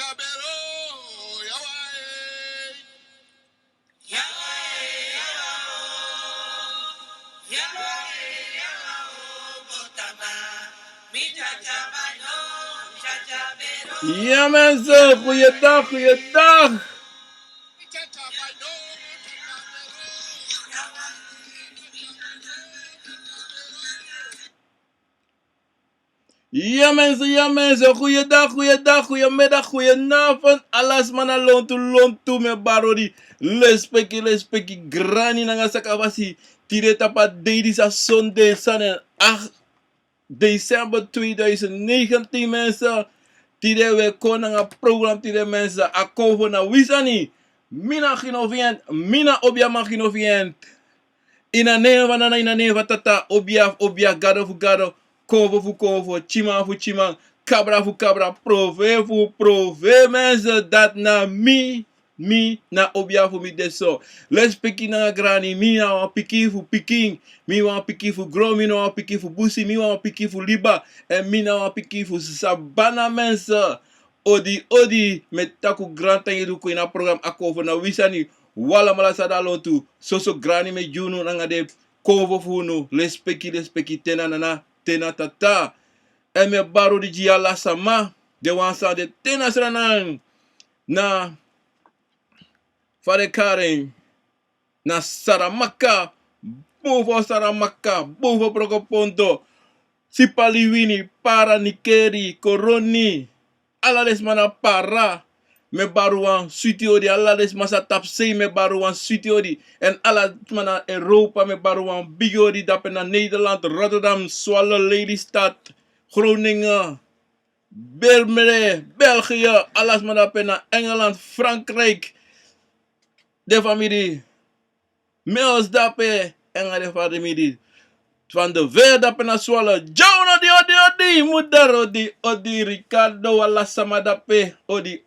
Ja mensen, goeiedag, goeiedag. Ja mensen, goeiedag, goeiedag, goeiemiddag, goedenavond. Alas mana lontu me barodi. Lespeki, grani nanga sakawasi. Tire tapa deidi sa Sunday sanen 8 december 2019 mensen. Tire we konanga program tire mensen. Akovo na wisani. Mina ginovient, mina obiama ginovient. Ina neva tata, obia gado fu gado, convo fu convo, chima fu chima, cabra fu cabra, prove fu prove, mensen, dat na mi na obia fu mi deso. Les piki na grani, mi na wan piki fu piking, mi wan piki fu gro, mi na wan piki fu busi, mi wan piki fu liba, en mi na wan piki fu sabana, mensen. Odi, met taku granta yedu ko ina program ako na wisani. Wala mala sada lontu soso grani me junu nanga de kovo funu lespeki tena tata eme baro di jiala sama de wansa de tena sranang na fare karen na saramaka bovo prokopondo sipaliwini para nikeri koroni ala lesmana para me baruan suiti odi alla des masa tapsei me baruan suiti odi en alla mana Europa me baruan big odi dapena Nederland, Rotterdam, Zwolle, Lelystad, Groningen, België, alles mana pena Engeland, Frankrijk, de familie meos dape enga de familie van de weer dapena Zwolle, John odi, moeder odi, Ricardo alla sama dape, odi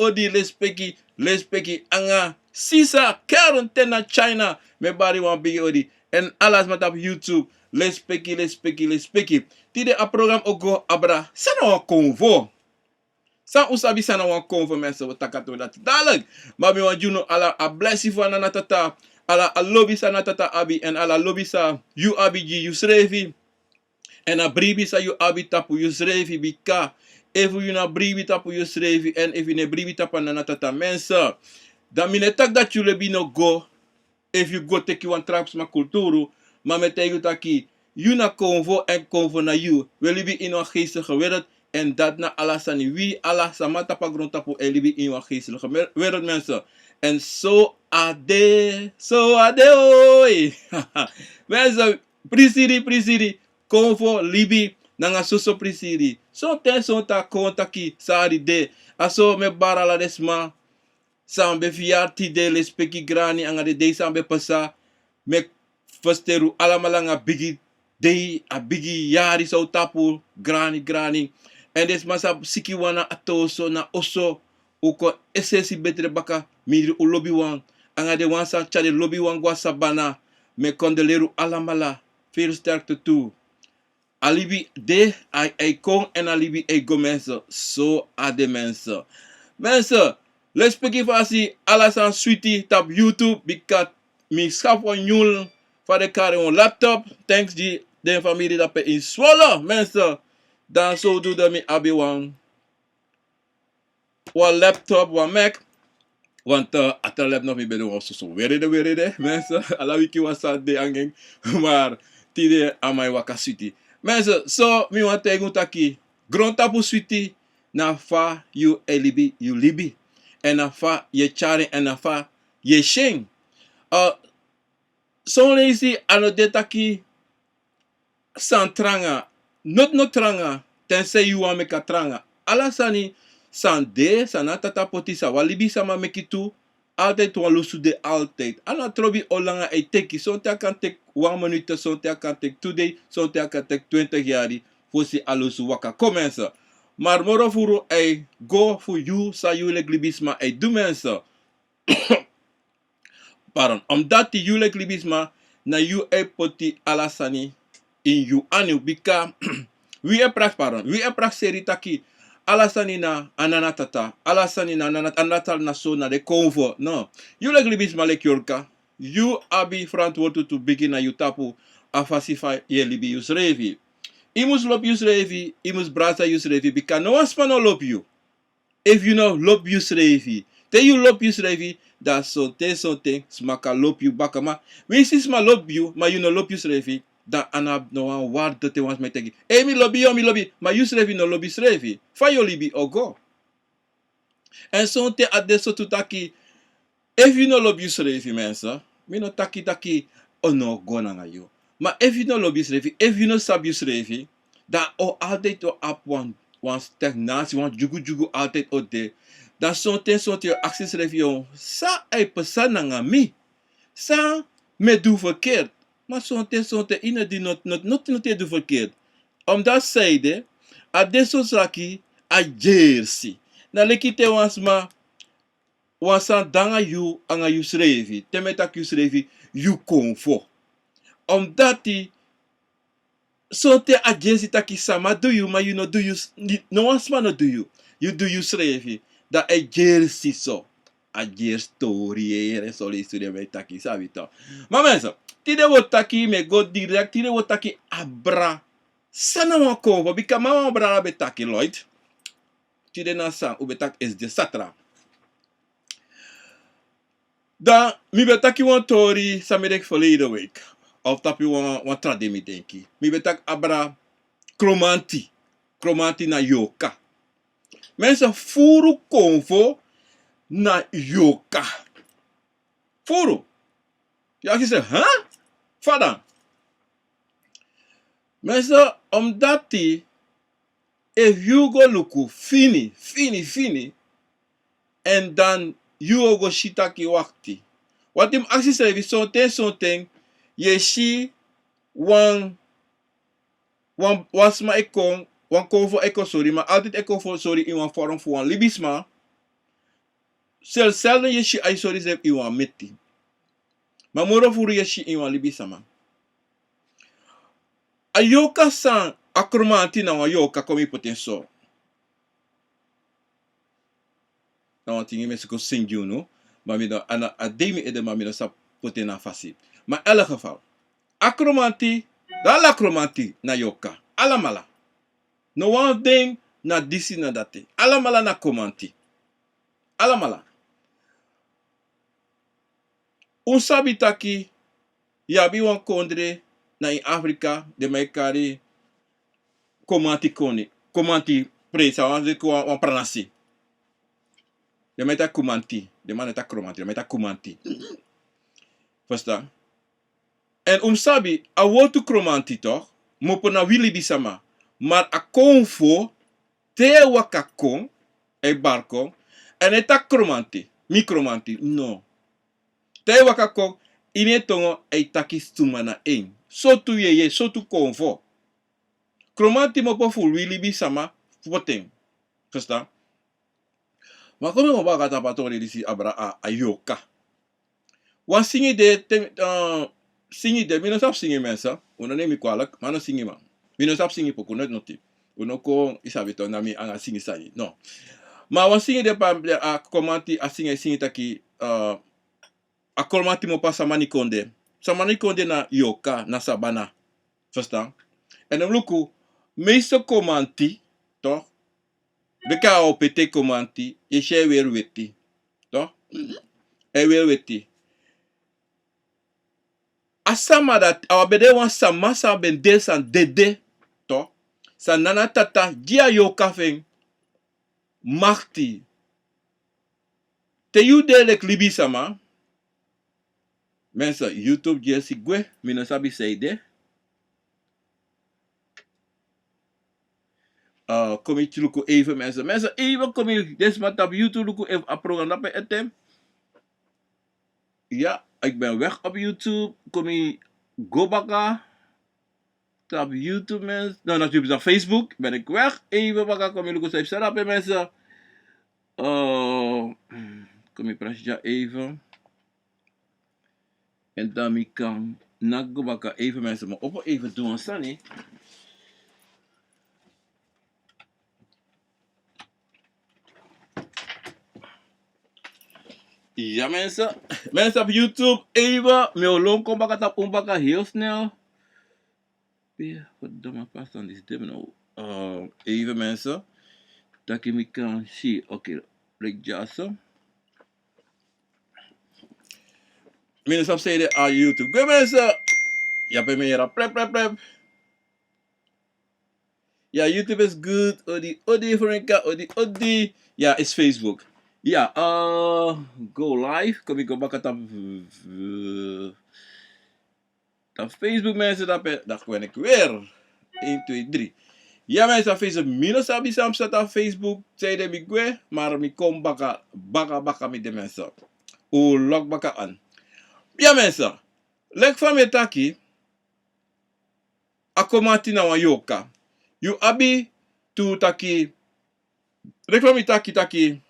lespeki, anga, sisa, quarantena China, me bari wan bigi odi, en alles met op YouTube, lespeki. Tide a program ogo abra, sana wan konvo. San usabi sana wan konvo mensen, we takato dat dadelijk. Maar mi wan juno ala a blessi voor na tata, ala a lobby sa na tata abi, en ala lobby sa UABG, you srevi, en a bribi sa you abi tapu you srevi bika. Even you na bribi tapu you srevi, en if you ne bribi tapu na tata mensen. Dan mine tak dat you lebi no go, if you go take you one traps ma kulturu, maar met tegen taki, you na konvo en konvo na you. We libi in een geestige wereld, en dat na alasani wie ala sama tapa grond tapu en libi in een geestige wereld mensen. En so ade oi. Mensen, prisiri, konvo libi nanga soso prisiri. So ten son ta kontaki sari de, aso me barala desma. Sambe fiati de lespeki grani anga de sambe pasa me fasteru alamalanga bigi de a bigi yari so tapu grani en des masa siki wana atoso na oso uko esesi betre baka miri u lobby wan anga de wansa chade lobby wan gwa sabana me kondeleru alamala veel sterkte toe alibi de ai kon en alibi ai go mensen so ade mensen let's speak fasi alasan sweetie tap YouTube because mi schaf on nyul voor de kar on laptop thanks die de familie dat pe in Zwolle mensen dan zo doe dat mi abi wan laptop wan Mac want atel heb nog mi bedo of so weer de mensen ala wiki was de angeng maar tide amai waka sweetie mensen so mi wan tegen taki grond tapu sweetie na fa you elibi you libi en afa ye chari en afa ye sheng. Son lazy ano detaki san tranga. Not tranga. Tensei you want make a tranga. Alasani san de sanatata potisa walibi sama mekitu. Altijd wan lusu de altijd. Ana trobi olanga e teki. Sonte kan tek 1 minute. Sonte kan tek 2 days. Sonte kan tek 20 jari. Fosi alusu waka. Comensa. Maar moro furu ei go for you sa you libisma ei do mensen. Pardon. Omdat die you libisma na you ei poti alasani in you anu bika we e prak seri taki Alasanina ananatata. Alasanina anatal na so na de convo. No. You like libis malek yorka. You abi verantwoordelijk to begin na you tapu afasify ye libi yus revi. Imus lop yus revi. Imus brasa yus revi. Because no one spano lop you. If you know lop yus revi. Te you lop yus revi. Dat something smaka lop you bakama. Winsis ma lop you. Ma you no lop yus revi. Dan anab no one waarde te wans met tegi. Mi lobby yo mi lobby. Ma yus revi no lobby srevi. Fa yo libi ogo. En so te adesso tutaki. If you no lobby srevi mensen. Mi no taki oh no go na yo. Maar if you no lobby srevi. If you no sabi srevi. Dan o altijd o ap wan stagnatie. Wan jugu altijd o de. Dan so te actie srevi yo. Sa ay pesan na mi. Sa me doe verkeerd. Maar zo'n ine die not doe verkeerd. Omdat zeide, a deso saki, a jersey. Na lekite wansma, wansan danga yu, anga yu srevi. Temetak yu srevi, yu konfo. Omdat die, zo'n a jersey taki sama do you, maar you no do you, no wansma no do you. You do you srevi. Da a jersey so. A jersey story, en zo lees je bij taki, sabi to. Maar mensen, tide wo taki me go direct, tide wo taki abra. Sana wa konvo, bika mama abra be taki Lloyd. Tide na san, ube tak is de satra. Dan, mi be taki wan tori, sa me dek verleden week. Of tapi wan trade mi denki. Mi be tak abra kromanti. Kromanti na yoka. Mensen, furu konvo na yoka. Furu. Ja, je zegt, huh? Vader. Mensen, omdat die, if you go look fini, en dan you go shitaki wakti. Wat hem actie schrijft, something, je shi, wan sma ekon, wan konvo eko sorry, maar altijd eko voor sorry in wan vorm voor wan libisma. Zelden je shi ay sorry zef in wan metti. Maar moro voor je shi in wan libisama. Ayoka san akromanti na wayoka komi potenso. Na wantingi mesiko singju no. Maar mi ana ademi ede maar mi no sa potena fasi. Maar in elk geval. Akromanti, da la akromanti na yoka. Alamala. No one ding na disi na date. Alamala na komanti. Alamala. Unsabi taki yabi wan kondre na in Afrika de mekari komanti presa wan pranasi. De meta kumanti, de man eta kromanti, de meta kumanti. Verstaan? En sabi a wotu kromanti toch, mopo na wili bisama, maar a konfo te wakakon e barkon en eta kromanti, mi kromanti, no. Te wakakon ine tongo e taki stuma na en. Sotu ye, sotu konfo. Kromanti mopo fu wili bisama, poteng. Verstaan? Maar kom je maar wat patori disi abra a yoka. Wan singi de, mi no sap singi mensen. Uno neem ik kwalijk, maar no singi man. Mi no sap singi poku, net noti. Uno ko isabito na mi anga singi sayi. No. Maar wan singi de pa a komanti a singi taki a komanti mo pa samani konde. Samani konde na yoka, na sabana. Verstaan? En dan luku, meeste komanti, toch? De ka o pete komanti, je she weer weti. Toch? E weer weti. Asama dat, awa bede wan sama sa ben de san dede. Toch? San nana tata, dia yo kafeng. Makti. Te you de lek libi sama. Mensen, YouTube jesi gwe, mino sabi seide. Kom ik luku even mensen. Mensen, even kom ik desmat op YouTube luku even een programma bij etem. Ja, ik ben weg op YouTube. Kom ik go baka. Op YouTube mensen. Nou, natuurlijk op Facebook. Ben ik weg. Even baka kom ik luku even setup mensen. Kom ik praatje even. En dan kan ik go baka even mensen. Maar op even doen staan. Ja mensen. Mensen op YouTube even. Mijn loon komt bakken op onbakken heel snel. Verdomme pas aan die stem nou. Even mensen. Dat ik me kan zien. Oké. Like Jason. Mensen op zijde aan YouTube. Goed mensen. Ja, bij mij hier. Prep. Ja, YouTube is good. Odi Franka. Odi. Ja, is Facebook. Ja, go live. Kom ik op bakken op Facebook mensen. Dat ben ik weer. 1, 2, 3. Ja mensen, Facebook minus abi sam staat op Facebook. Zeiden mi gwe, maar mi kom baka met de mensen. O log baka aan. Ja mensen, lek van me taki. Akomati na wan yoka. You abi tu taki. Lek van me taki.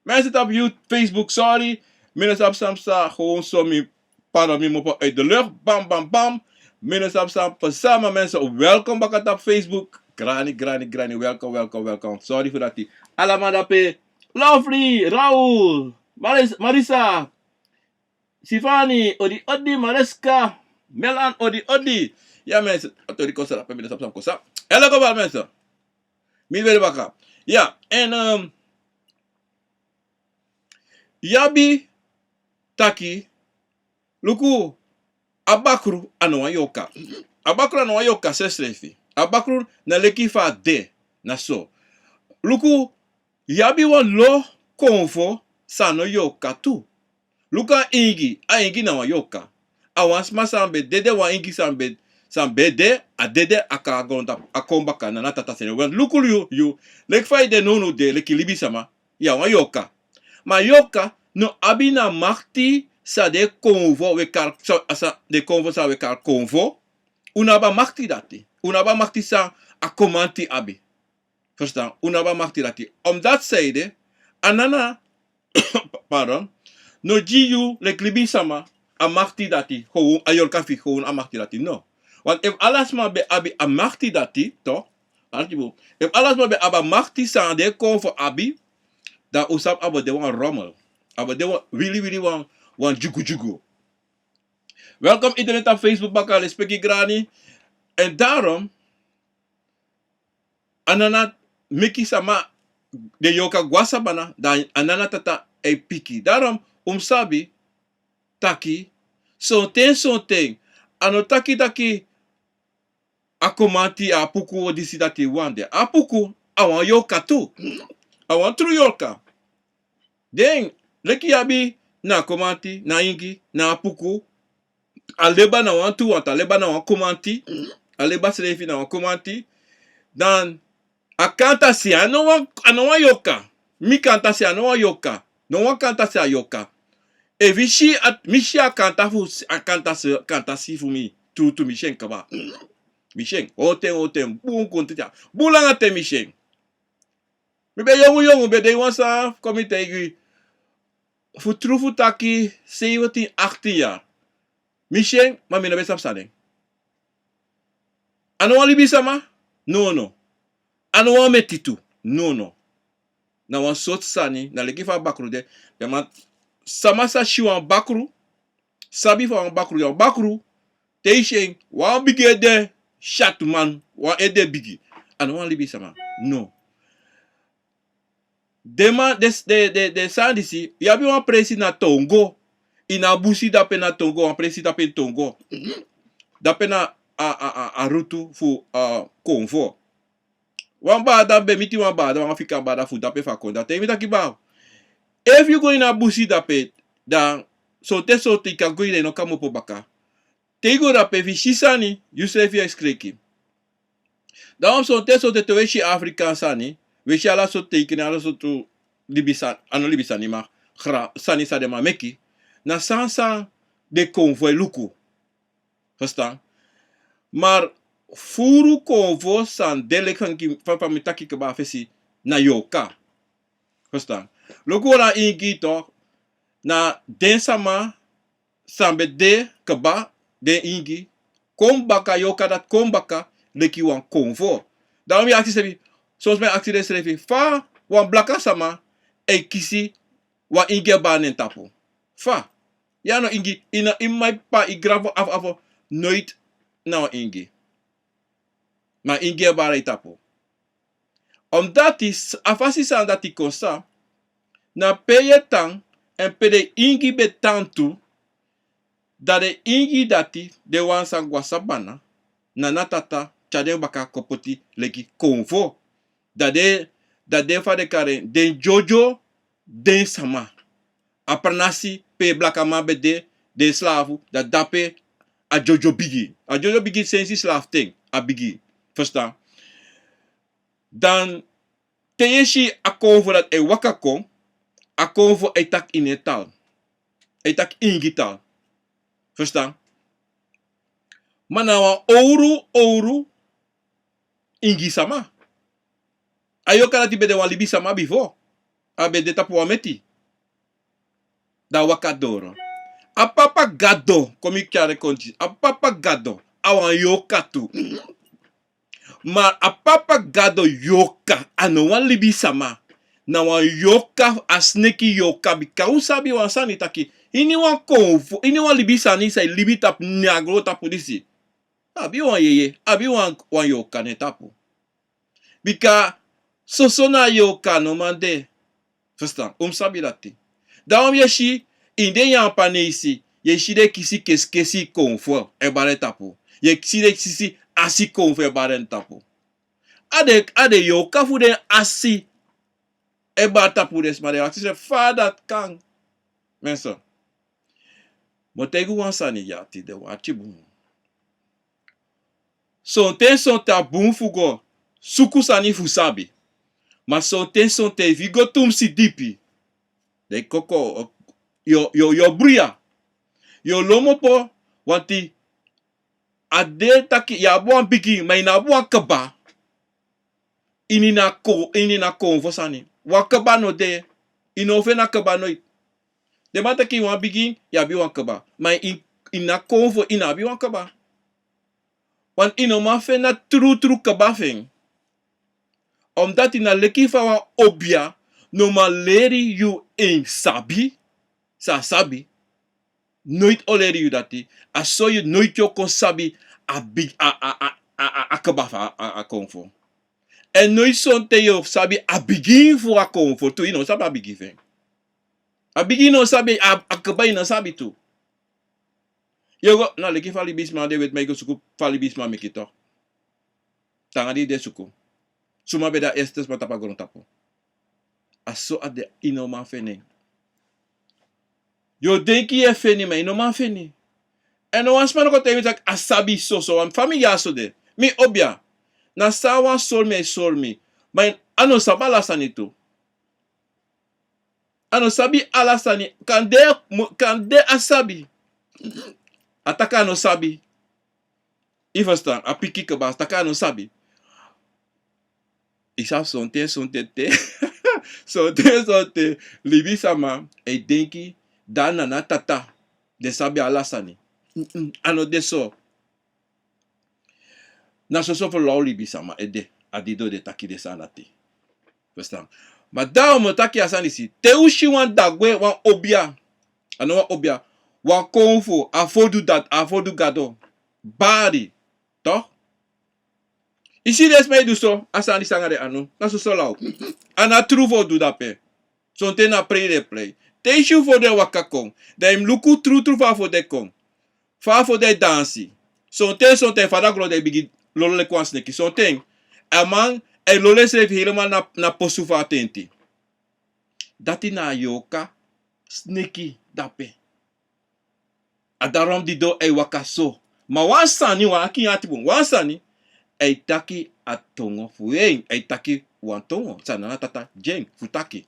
Mensen op YouTube, Facebook, sorry. Minus ab sam sta gewoon zo mi para mi mopo uit de lucht. Bam. Minus ab sam samen mensen. Welkom baka op Facebook. Granny, welkom. Sorry voor dat die. Alamadape, Lovely, Raoul, Marisa, Sivani, Odi, Mareska, Melan, Odi. Ja mensen, Odi kosa dat met de kosa. Hello gebal mensen. Min weer baka. Ja, en Yabi taki luku abakru anwa yoka. Abakru anwa yoka seslefi. Abakru na leki fa de na so. Luku yabi wan lo konfo sano yoka tu. Luka ingi na wa yoka. Awan sma sambe dede wa ingi sambe de a dede aka gonda akombaka na tata sene. Wan luku you lek fa de nono de leki libi sama ya wa yoka. Ma yoka no abina makti sa de konvo we kar sa de konvo sa we kar konvo. Unaba makti dati. Unaba makti sa akomanti abi. Verstaan? Unaba makti dati. Omdat zeide, anana, pardon, no jiu lek libi sama, a makti dati. Gewoon, ayor kafi, gewoon a makti dati. No. Want if alles maar be abi a makti dati, toch? If alles maar be aba makti sa de konvo abi, dan usap abo de wan rommel. Abo de wan, really wan jugu. Welkom iedereen op Facebook, bakal, Spekkie Granny. En daarom, anana, miki sama, de yoka guasabana, dan anana tata e piki. Daarom, sabi, taki, sonten, ano taki, akomati, apuku, odisi dati wande. Apuku, awan yoka tu. Awan true yoka. Den, leki abi, na komati, na ingi, na apuku, aleba na wan tu, aleba na wan komanti, aleba srefi na wan komanti, dan, a kanta si, ano wan yoka. Mi kanta si, ano wan yoka. No wan kanta si a yoka. E mishi a kanta si fu mi, tu mishen kaba. Mishen, oten, buon kontita. Bulanga te mishen. Mi be yongu, be de wansa, komite igi, fu trufu taki, 17, 18 jaar. Mishen, ma mi na besap sadeng. Ano wan libi sama? No. Ano wan metitu? No. Na wan sot sani, na leki fa bakru de, sama sa shi wan bakru, sabi fa wan bakru, yon bakru, te ishen, wan bigi ede, shatu man, wan ede bigi. Ano wan libi sama? No. Dema, de sandisi, yabi wan presi na tongo, ina busi dape na tongo, wan presi dape tongo, dape na a rutu fu konvo. Wan bada be miti wan bada, wan fika bada fu dape fa konda. Te imita kibao. If you go in a busi dape, dan so te ka go in no kamo po baka. Te go dape vi shisani, you say fi ekskreki. Dan so te weshi Afrika sani, weshi ala so te ikine ala so tu libisani ma gra sani sa de ma meki. Na sansa de konvoy luku. Verstaan? Maar furu konvo san dele kanki papa mitaki keba fesi na yoka. Verstaan? Luku na ingi to na den sama sambe de keba den ingi kombaka yoka dat kombaka leki wan konvo. Daarom je actie sebi, zoals mijn actie schreef, fa wan blaka sama e kisi wan ingi ba nen tapo. Fa. Ja no ingi. In my pa I gravo af nooit nou ingi. Maar ingi bara tapo. Omdat is afasi san dat I kosa. Na peye tang en pede ingi betantu. Dat de ingi dati de wansa guasabana. Na natata chade baka kopoti leki konvo. Dat de fa de kare den jojo den sama. Apernasi pe blakama bede de slavu dat dape a jojo bigi. A jojo bigi sensi slaaf ting a bigi. Verstaan? Dan teyeshi a konvo dat e wakako a konvo etak in etal. Etak ingital. Verstaan? Manawa ouro ingi sama. Ayo kana ti bede wan libi sama before. A bede tapu wameti. Da wakadoro. A papa gado, komi kyare konti. A papa gado, awan yoka tu. Maar a papa gado yoka, ano wan libi sama. Na wan yoka, a sneki yoka, bika usabi wan sani taki. Ini wan konfo, ini wan libi sani say libi tap nyagro tapu disi. Abi wan yeye, abi wan yoka ne tapu. Bika, sosona yoka no mande. Verstaan, sabi dati. Daarom yeshi, inde yampa neisi, yeshi de kisi kesi konfo e bare tapu. Yeshi de kisi asi konfo e bare tapu. Ade yoka fu de asi e bare tapu des maar de akse father kang. Mensen, motegu wansani yati de wachi bun. Son ta bun fugo, suku sani fusabi. Maar son te vigo tum si dipi. De koko yo bria. Yo lomo po wanti ade taki ya buan bigi ma ina buan kaba. Ini na konvo sani. Wa kaba no de. Ino fe na kaba no. De mata ki wan bigi ya bi wan kaba. Ma ina konvo ina bi wan kaba. Want ino ma fe na true kaba feng. Omdat ina leki fa wan obia no ma leri you in sabi. Sa sabi. Nooit oleri you dati. Aso you nooit yo kon sabi a kaba a konfo. En nooit son te yo sabi a begin voor a konfo. Tu ino sabi a begin fen. A begin no sabi a kaba ino sabi tu. Yo go, na leki fali bisma de wet meigo suku fali bisma mekito. Tangadi de suku. Suma beda estes patapa goron tapo. Aso ade ino man fene. Yo denki e feni me ino man feni. En no wan spano kote tak asabi so wan familia so de. Mi obia. Na sawa sol me. Maar ano sabala sanito. Ano sabi alasani. Kan de asabi. Ataka no sabi. Ifastan. Apiki kebas. Ataka no sabi. Isa sonte. Sonte. Libi sama. E denki. Dana na tata. De sabi alasani. Ano de so. Na so voor lau libi sama. Ede. Adido de taki de sanati. Verstaan? Maar daarom moet taki asani si. Te ushi wan dagwe wan obia. Ano wan obia. Wan konfo. Afodu dat. Afodu gado. Bari. Toch? Isi des me du so. Asani sangare anu. Na so lau. Ana truvo du dape. Sonte na play. Te ishi for de wakakong. Da im luku tru fa for de kong. Fa for de dansi. Sonte fada glo de bigi lolo kwa sneki. Sonte. Aman. E lole se helemaal na posufa atenti. Dati na yoka. Sneki dape. Adarom di do e wakaso. Ma wansani wa aki yatibun. Wansani. E taki atongo fueng. E taki wantongo. Sana na tata jeng futaki.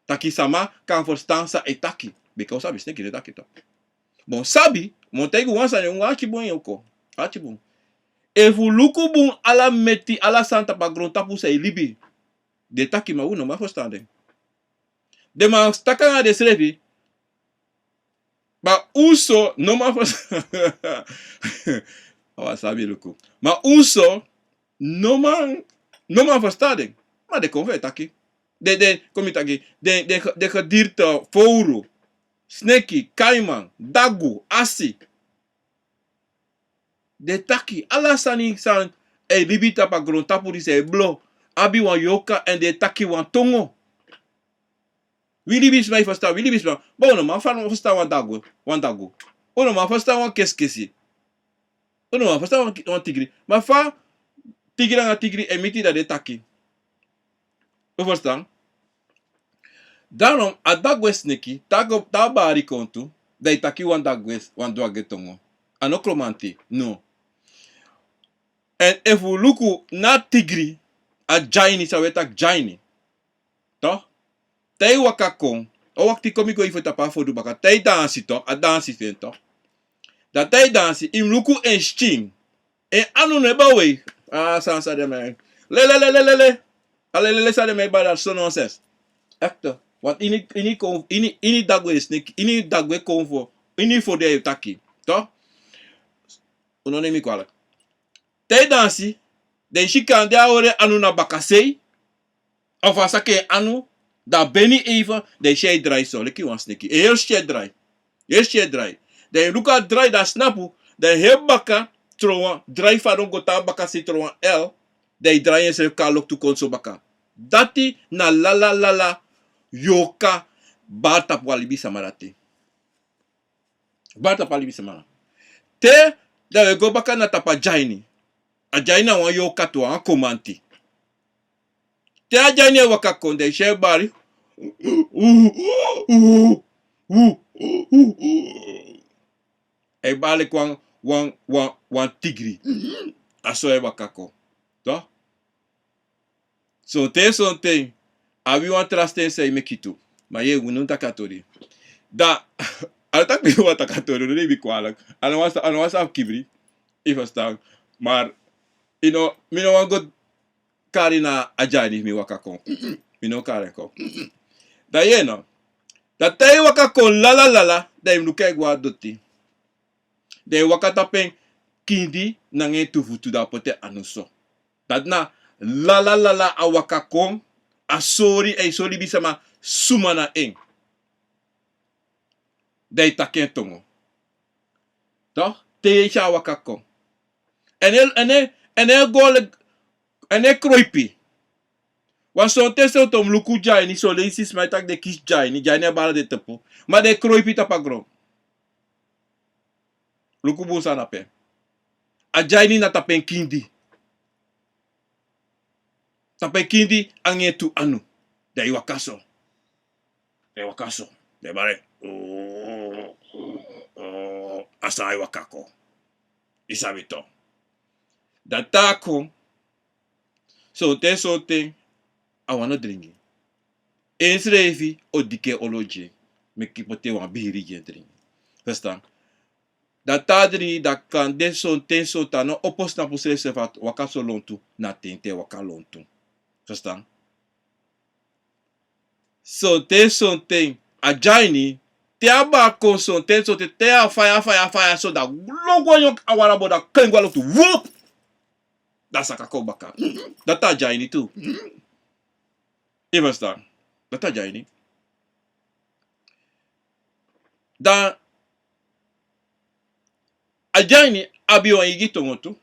Taki sama kan verstaan sa e taki. Because sabi sneki de taki to. Bon sabi. Montegu wansani wa akibun yoko. Akibun. Efu luku bun ala meti ala santa pa grondtapu sa libi. De taki ma uno ma verstaan. De ma stakanga de srevi. Ma uso no ma verstaan. Awa sabi luku. Ma uso no ma verstaan. Ma de konve taki. De komit taki. De gedierte fouro. sneki, kaiman, dagu, asi. De taki. Alla sani san e libita pa gron tapu di se blo. Abi wan yoka en de taki wan tongo. Willy bis mij verstaan, Willy bis mij. Bono ma fan verstaan wan dagu. Ono ma verstaan wan keskesi. Ono ma verstaan wan tigri. Maar fa tigri nga tigri emiti da de taki. U verstaan? Daarom, a dagwes neki, tabari kontu, da itaki wan dagwes, wan doage tongo. Ano kromanti, no. En efu luku na tigri, a jaini sa wetak jaini. Toch? Tei wakakong, o wakti komiko ifo tapa fodu baka, tei dansi toch, a dansi fen toch? Da tei dansi, im luku en sting. En anu neba wey, sansa de me. Le. Ale sa de me ba dat so nonsense. Echte. Want ini dagwe is nik, ini dagwe konvo, ini for de taki, toch? Uno nemi kwalijk. Tei dansi, de shikan de aore anu na bakasei, of asake anu, da beni even, de shade dry so, leki wan sneki. Heel shade dry. De luka dry da snapu, de heel baka, trouwan, dry faron gota bakasei trouwan el, de dry en se kalok tu konso baka. Dati na la. Yoka bata walibi samarate. Bata walibi samara. Te da we go baka na tapa jaini. A jaina wan yoka to an komanti. Te a jaini waka konde she bari. E bale kwang wan tigri. Aso e waka ko. To? So te abi wan trasten se mekitu. Ma ye wunun takatori. Da altak bi wat takatori no bi kwalak. Ano wasa kibri. Ifastaan. Maar mi no wan go kari na ajani mi waka kon. Mi no kari ko. Da ye no. Da tei waka kon la. Da im luke gwa doti. Da waka tapen kindi na nge tufutu da pote anuso. Dat na la a waka kon. A sorry bisama sumana eng. Dei taken tongo. Toch? Te cha wakako. Ene kroipi. Wan son te so tom luku jai ni so le sis mai tak de kis jai ni jai ne bala de tepo. Ma de kroipi tapagro. Luku busa na pe. A jai ni na tapen kindi. Tapen kindi angetu anu. De wakaso. De bare. Asai wakako. Isabito. Datako. So te awano dringi. Ensrevi o dike oloje. Mekipote wan bihiri je dringi. Verstaan? Datadri da kan de so no opos na pusere se vat wakaso lontu na tente wakalontu. Verstaan? So te a jaini te aba kon son te a fire so da logo yon awara boda kengwa loktu whoop da sakako baka. Data jaini tu. Je verstaan? Data jaini. Da a jaini abi wan yigi tongo tu.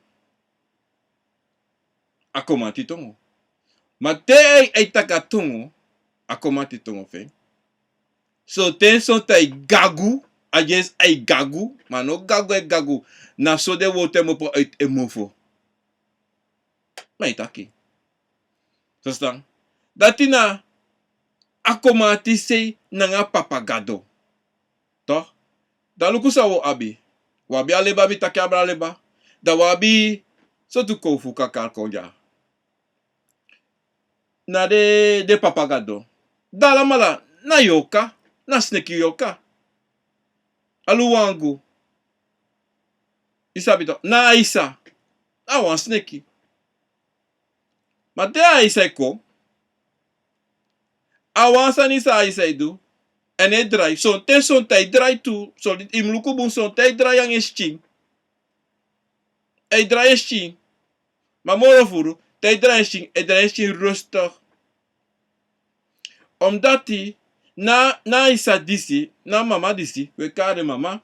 A komanti tongo. Ma te ei taka tongo a komanti tongo fe. So ten son tai gagu, ajes ai gagu, maar no gagu. Na so de wote mo po uit emofo. Maar itaki. Verstaan? Datina akomati sei nanga papagado. Toch? Da luku sa wo abi. Wabi aleba mi taki abra aleba. Da wabi so tu kofu kakar konja. Na de papagado. Da la mala na yoka. Na sneki yoka. Aluwangu. Isabito. Na aisa. Awan sneki. Ma de aisa ko. Awan sanisa aisa idu. En dry. Son tai dry tu. So imluku bun son tai dry yang esching. E dry esching. Ma moro furu. Tai dry esching. E dry esching rustig. Omdat na isa disi, na mama disi, we kare mama,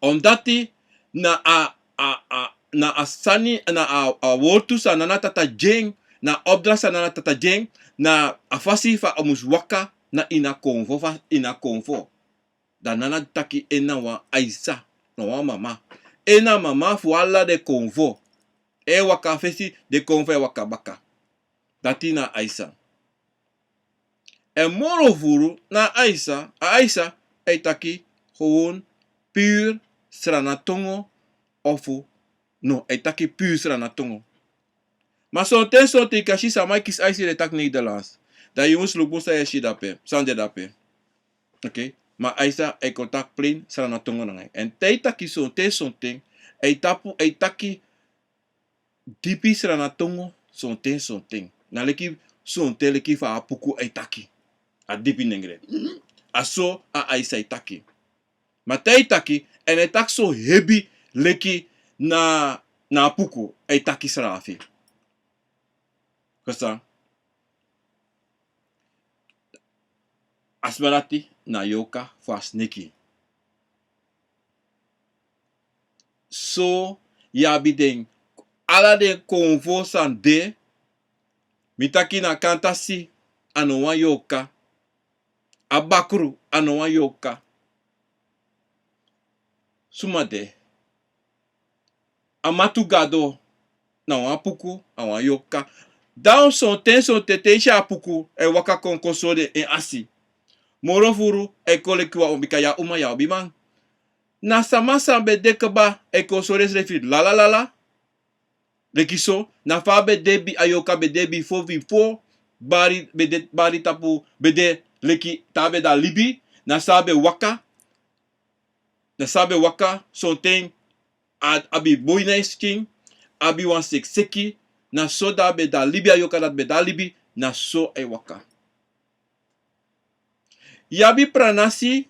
omdat die na asani na wotu sa na tata jeng, na opdracht sa na tata jeng, na afasi fa omus waka na ina konvo fa ina konvo. Dan nana taki ena wa aisa, na wa mama. Ena mama fu ala de konvo. E waka fesi de konvo e waka baka. Dati na aisa. En morovuru na aisa, aisa e taki gewoon puur stranatongo ofu no e taki puur stranatongo. Maar zo ten soorten kashi samai kis aisi de tak Nederlands. Dat jongens lopen sa yeshi dape, sande dape. Oké, maar aisa e contact plain stranatongo nangai. En te taki so ten soorten e tapu e taki dipi stranatongo so ten soorten. Na leki so ten leki fa apuku e taki. A dipi nengre. Aso a aisa e taki. Maar te taki en e tak so hebi leki na puku e taki srafi. Kasa asmerati na yoka fas neki. So yabi den ala den konvo san de mitaki na kantasi anowa yoka abakru anowa yoka sumade amatu gado na wa puku awa yoka. Down son ten son tete sha puku e waka konkosode en asi. Morofuru e kolekwa ombika ya uma ya obiman. Na samasa be dekaba e konsores refit la la la la. Lekiso na fa be debi ayoka be debi fo vi fo bari be de bari tapu be de leki tabe da libi na sabe waka. Na sabe waka son ten abi boyna skin abi wan seki na so da be da libi ayoka dat be da libi na so e waka. Yabi pranasi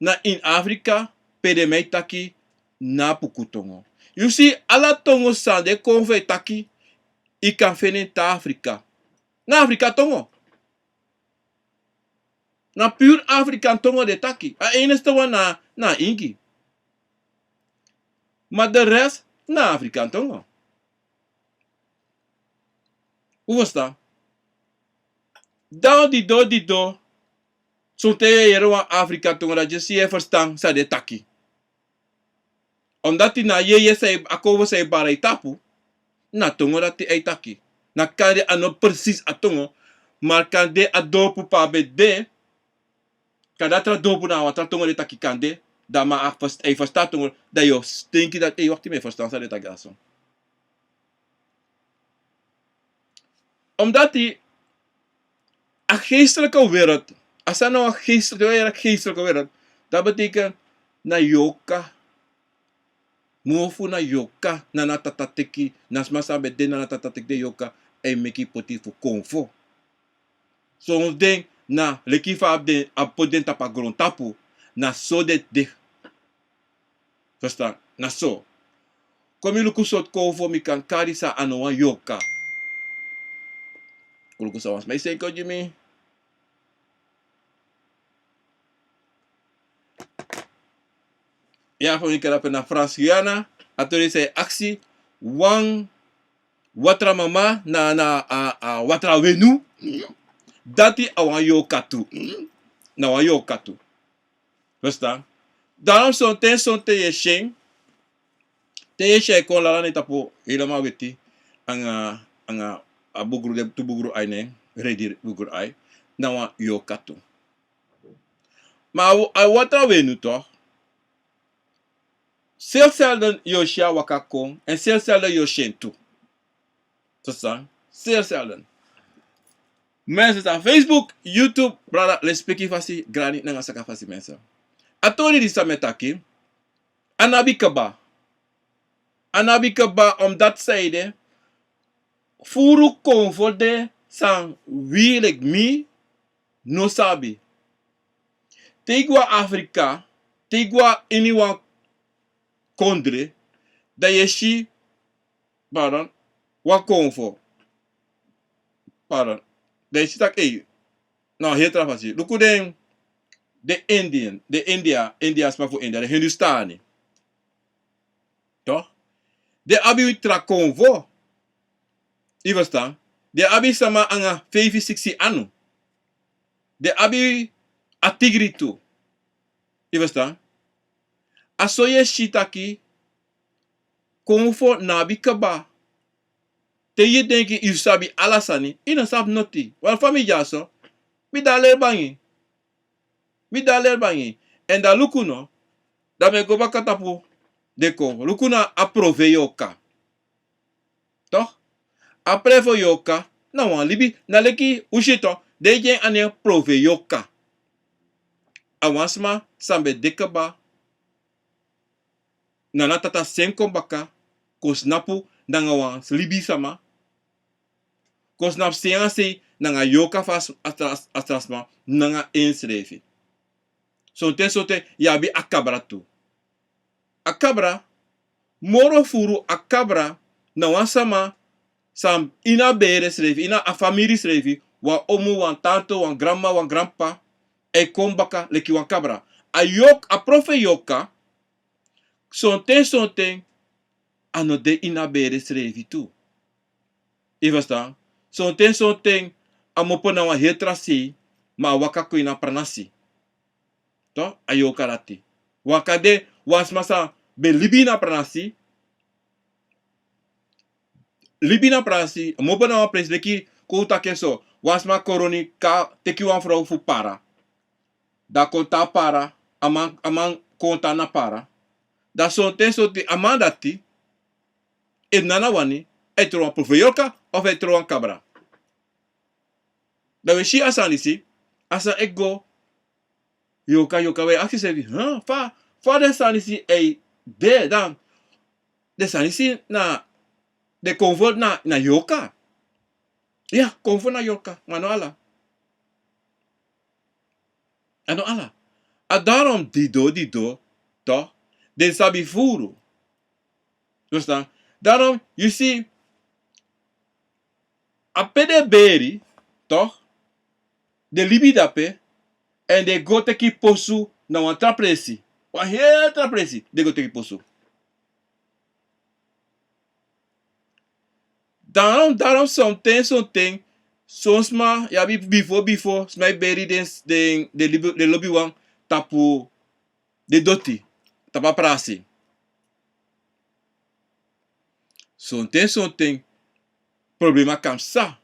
na in Afrika pede mei taki na pukutongo. You see, ala tongo sande konve taki I kan fene ta Afrika. Na Afrika tongo. Na puur Afrika tongo de taki. A eneste wa na ingi. Maar de rest na Afrika tongo. Hoe was dat? Down die do. Zo'n te jere wa Afrika tongo dat je zie verstaan sa de taki. Omdat die na je say akovo say bara tapu. Na tongo dat die taki. Na kade ano precies a tongo. Maar kan de adopu pa be de. Kada tra dopu na watra tongo de taki kande. Da ma e verstaan tongo. Da yo stinky dat wacht me verstaan sa de taki aso. Omdat die een geestelijke wereld. Als dat nou een geestelijke wereld. Dat betekent na yoka. Mofu na yoka. Na natatateki. Nasmasa bede na natatateki de yoka. En meki poti fu konfo. Soms ding na leki fa abden apoden tapa gron tapu. Na so de. Verstaan? Na so. Kom je lukusot konfo mi kan karisa anoa yoka. Kulukusa was mij zeker Jimmy. Ja, voor ik heb naar Frans Guyana. Atori zei actie. Wang watra mama na watra wenu. Dati awan yo katu. Na wan yo katu. Verstaan? Daarom zo'n te je sheng. Te je sheng kon lala niet apo helemaal weti. Anga bugru de tu bugru ai ne. Redir bugru ai. Na wan yo katu. Maar watra wenu toch? Zeer zelden Yoshia wakakong en zeer zelden Yoshin toe. Verstaan? Zeer zelden. Mensen staan Facebook, YouTube, brada, les speki fasi, grani, nanga saka fasi mensen. Atori di sametaki, anabi kaba. Anabi kaba omdat zijde, furu konforde sang wie like mi, no sabi. Tegwa Afrika, tegwa iniwa kondre, da yeshi, pardon, wa konfo. Pardon. Da yeshi tak Nou, heel trafasi. Luku de Indian, India is maar voor India, de Hindustani. Toch? De abi tra convo. Je verstaan? De abi sama anga 5-6 anu. De abi atigritu. Je verstaan? Asoye shitaki convo nabi kaba. Te je denki you sabi alasani, ina sab noti. Wan fami jaso, mi da ler bangi. Mi da ler bangi. En da luku no, da me go baka tapu deko. Luku na aprove yoka. Toch? Aprove yoka. Na wan libi, na leki ushito, de jen ane prove yoka. Awansma sambe dekaba. Nana tata senko baka. Kosnapu nanga wan libi sama. Kosnap se nanga yoka fas atrasma nanga inschrijving. Ten sote yabi akabra tu. Akabra, moro furu akabra na wansama sam ina bere schrijven, ina a familie schrijven, wa omu, wan tante, wan grandma, wan grandpa, e kombaka leki wan kabra. A yok, a profe yoka, ten ano de ina bere schrijven tu. Je verstaan? Ten a mopo na wan hetrasi, ma waka ina pranasi. To ayoka rati. Wakade wasmasa be libina pranasi. Libina pranasi mopo na pres leki kouta keso wasma koroni ka teki wan vrouw fu para. Da konta para amang konta na para. Da ten amanda ti e nana wani e tro wan profeyoka of e tro wan kabra. Da we shi asanisi asa ego yoka we akisevi fa de sanisi e de dan de sanisi na de comfort na yoka. Ja, comfort na yoka, mano ala. Ano ala. A daarom dido, toch? De sabi furu. Verstaan? Daarom, you see, a pede beri, toch? De libidape, en de go teki posu na wan trapresi. Wan heel trapresi, de go teki posu. Daarom something, sonsma, ja, before, smai beri de lobby wan tapu de doti, tapa prasi. Something, problema kam sa.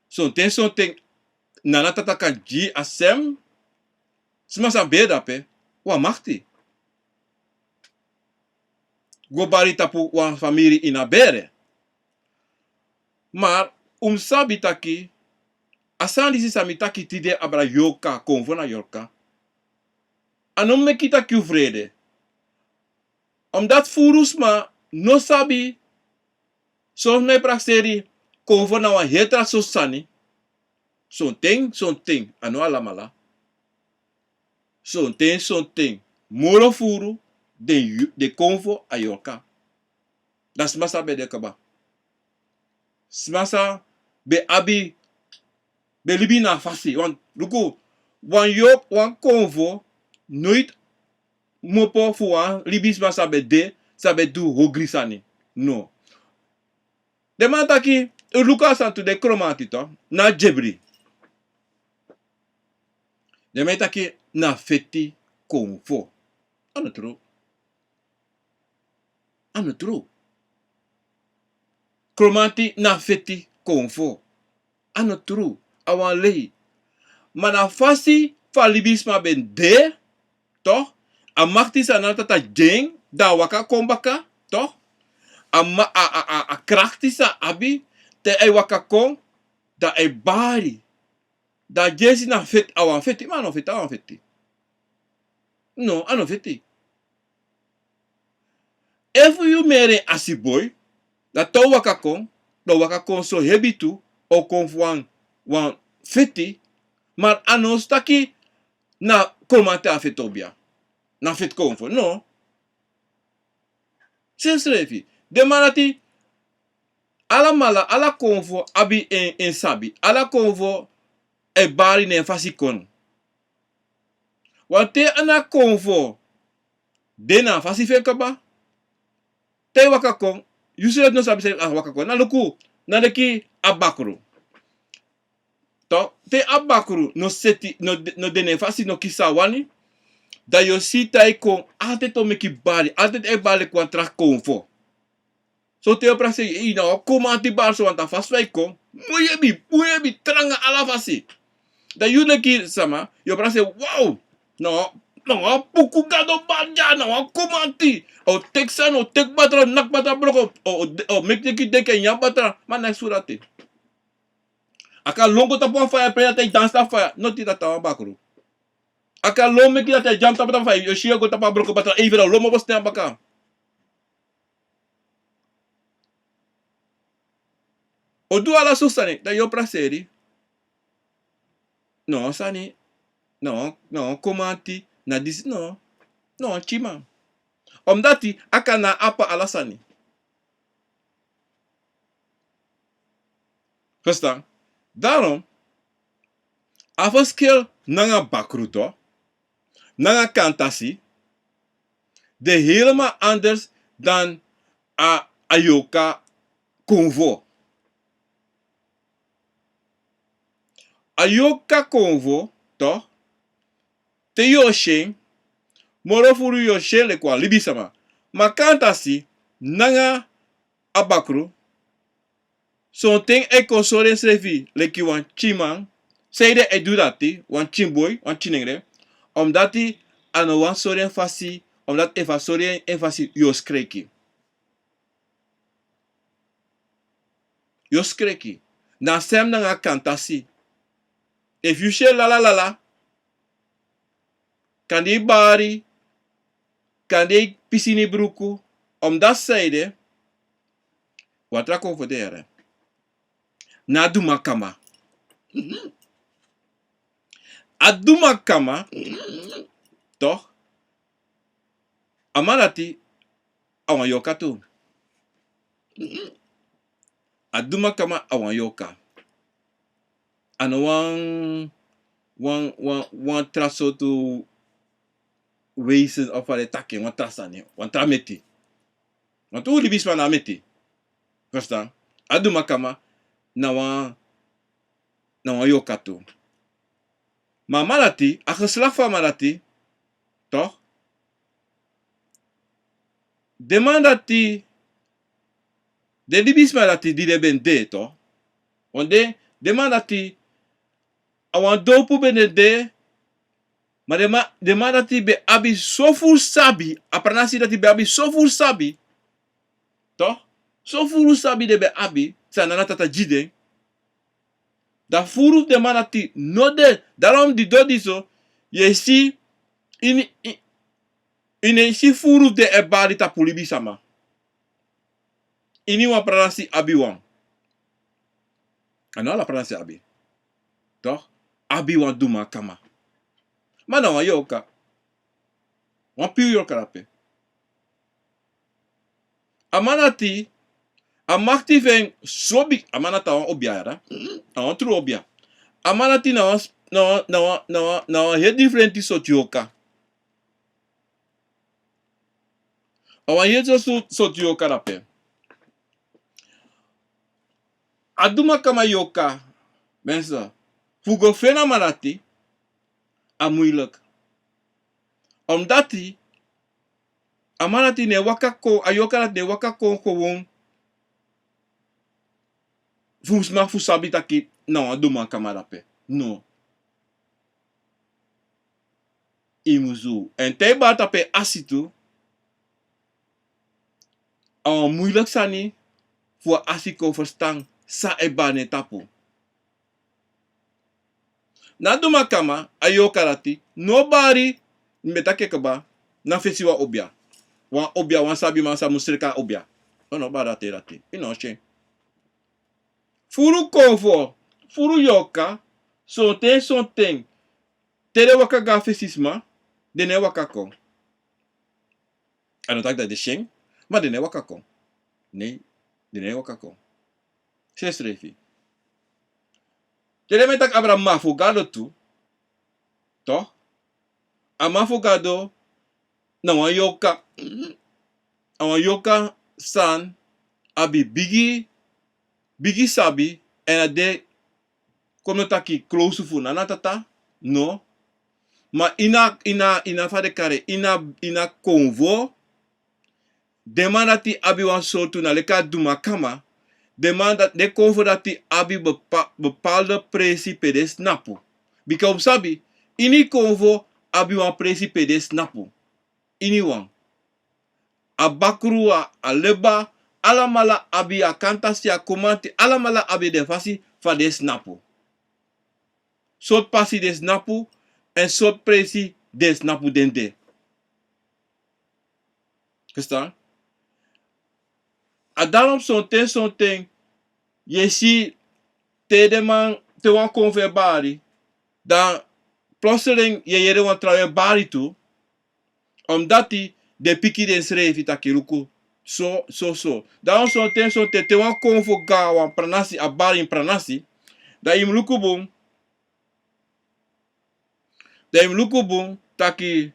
Something, nana tata kan ji asem, sma sa beda pe, wa makti. Go bari tapu wan famiri ina bere. Maar, sabi taki, asan disi samitaki tide abra yoka, konvona yoka. Anom me kita kiu vrede. Omdat furusma no sabi, so me prakseri, konvona wan hetra sosani. Something, ano alamala. Something, moro furu, de konvo a yoka. Das masa be de kaba. Smasa be abi be libi na fasi. Want luku wan yok wan konvo nooit mopo fu wan libi smasa be de sabe du hogrisani. No. De man taki luka santu de kromati to na jebri. De man taki na feti konvo. Ano true. Kromati na feti konvo. Ano true. Awan lei. Mana fasi fa libisma ben de, toch? A makti sa tata jeng, da waka kombaka, toch? A krachti sa abi, te e waka kom, da e bari. Da jesi na fet awan feti, ma no feti awan feti. No, ano feti. If you mere asiboy, da to waka kom, do waka kom so hebitu, o kom wan feti, maar anos taki na komate a fetobia. Na fet konfo. No. Sensrefi. De manati ala mala, ala konfo abi en sabi. Ala konfo e bari ne fasi kon. Want te ana konvo dena fasi fe kaba. Te waka kon. You should no sabi se waka kon. Na luku. Na deki abakuru. To. Te abakuru no seti no dene fasi no kisa wani. Da yo si tai kon. Altijd o meki bari. Altijd e bari kontra konvo. So te opra se. Ina koma anti bar so anta fast fai kon. Muyebi tranga ala fasi. Da you leki sama. Yo opra se wow. No. No, puku gado banja, no, kumanti. O teksan, o tek batra, nak batra broko, o mekneki deke nyam batra, man na surate. Aka longo tapo fire, pre te dance ta fire, no tita tawa bakuru. Aka long meki te jam tapa fire, yo shia go tapa broko batra, even lomo bos te baka. O du ala susani, da yo praseri. No, sani. No, kumanti, na dis, no, chima. Omdati, aka na apa alasani. Verstaan? Daarom, afskil nanga bakruto, nanga kantasi, de helemaal anders dan a ayoka konvo. Ayoka konvo, toch? Te yoshen, morofuru yoshen le kwa libisama. Ma kantasi, nanga abakru, son ting e konsoren srevi, le ki wan chimang, seide e dudati, wan chimboy, wan chinengre, omdati ano wan soren fasi, omdat eva soren en fasi yos kreki. Yos kreki. Na sem nanga kantasi. If you share la, kan die bari, kan die pisini bruku, omdat seide, wat ra confonderen. Na duma kama. Aduma kama, toch? Amanati, awan yoka tu. Aduma kama awan yoka. Ano wan traso tu wezen of ale take, wan trasani, wan trameti. Want hoe libis van ameti. Verstaan? Aduma kama na wan yoka tu. Maar malati, a geslacht van malati, toch? Demandati, de libis malati die de ben de, toch? Want demandati, awan dopu ben de, maar demandati be abi soful sabi, apranasi dati be abi soful sabi, toch? Soful sabi de be abi, sanana tata jide, da furu demandati no de, daarom di do diso, je si, ine si furu de e bari ta pulibi sama. Ini wan pranasi abi wan. Ano la pranasi abi. Toch? Abi wan duma kama. Mana wan yoka. Wan piu yoka rape. Amanati, amakti ven sobi, amanata wan obia yara. Wan tru obia. Amanati na wan heel differenti sot yoka. Wan heel sot yoka rape. Aduma kama yoka, mensen, fugo fena manati, a moeilijk. Omdat die, amanati ne wakako, ayoka ne wakako gewoon, fusma fusabita ki, no, aduma kama rape. No. Imuzu. En te batape asitu, moeilijk sani, voor asiko verstaan, sa ebane tapu. Na duma kama, ayoka rati, nobody, metake kaba, na fesiwa obia. Wan obia, wan sabi man sa musrika obia. No, barate rati. Inoshe. Furu konvo, furu yoka, sonten, tere waka ga fesisma, dene waka kon. Ano tak dat de sheng, maar dene waka kon. Nee, dene waka kon. Zes refi. Jadi metak abra mafugado tu. Toh? A mafugado na wan yoka. A wan yoka san abi bigi sabi en a de como taki close fu na tata. No. Ma ina fade kare ina convo demanda ti abi wan sotu na leka duma kama demanda de convo dati abi bepaalde presi pedes napu. Bika sabi ini convo abi wan presi pedes napu. Ini wan abakrua aleba alamala abi akantasi akomati alamala abi de fasi fades napu. Sot pasi des napu en sot presi des napu dende. Verstaan? A daarom zo'n ting, je ziet de man te wan converbari, dan plotseling je wan trouwen bari toe, omdat hij de piki den schreef itakiruku. So. Daarom zo'n ting, te wan convoga wan pranasi, a bari in pranasi, da im lukubung, taki,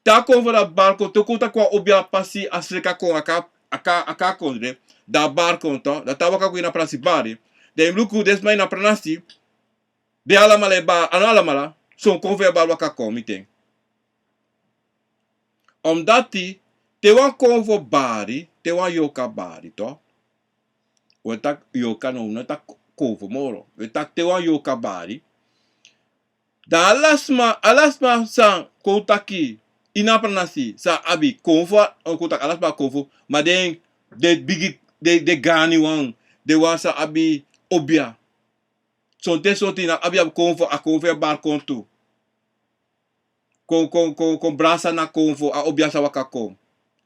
ta convera barco, to kuta kwa obia pasi asreka kon aka kondre, da barco to, da tawaka ko ina prasi bari, da im luku desma ina pranasi, de alamala ba, alamala, son conver bar waka kon miteng. Omdat te wan convo bari, te wan yoka bari to. We tak yoka no una tak convo moro. We tak te wan yoka bari. Da alasma san koutaki ina pranasi sa abi convo on koutak alasma convo, maar de bigi de gani wan de wan sa abi obia. Sonte na abi convo a conver bar kontu. Con brasa na convo a obia sa waka kon.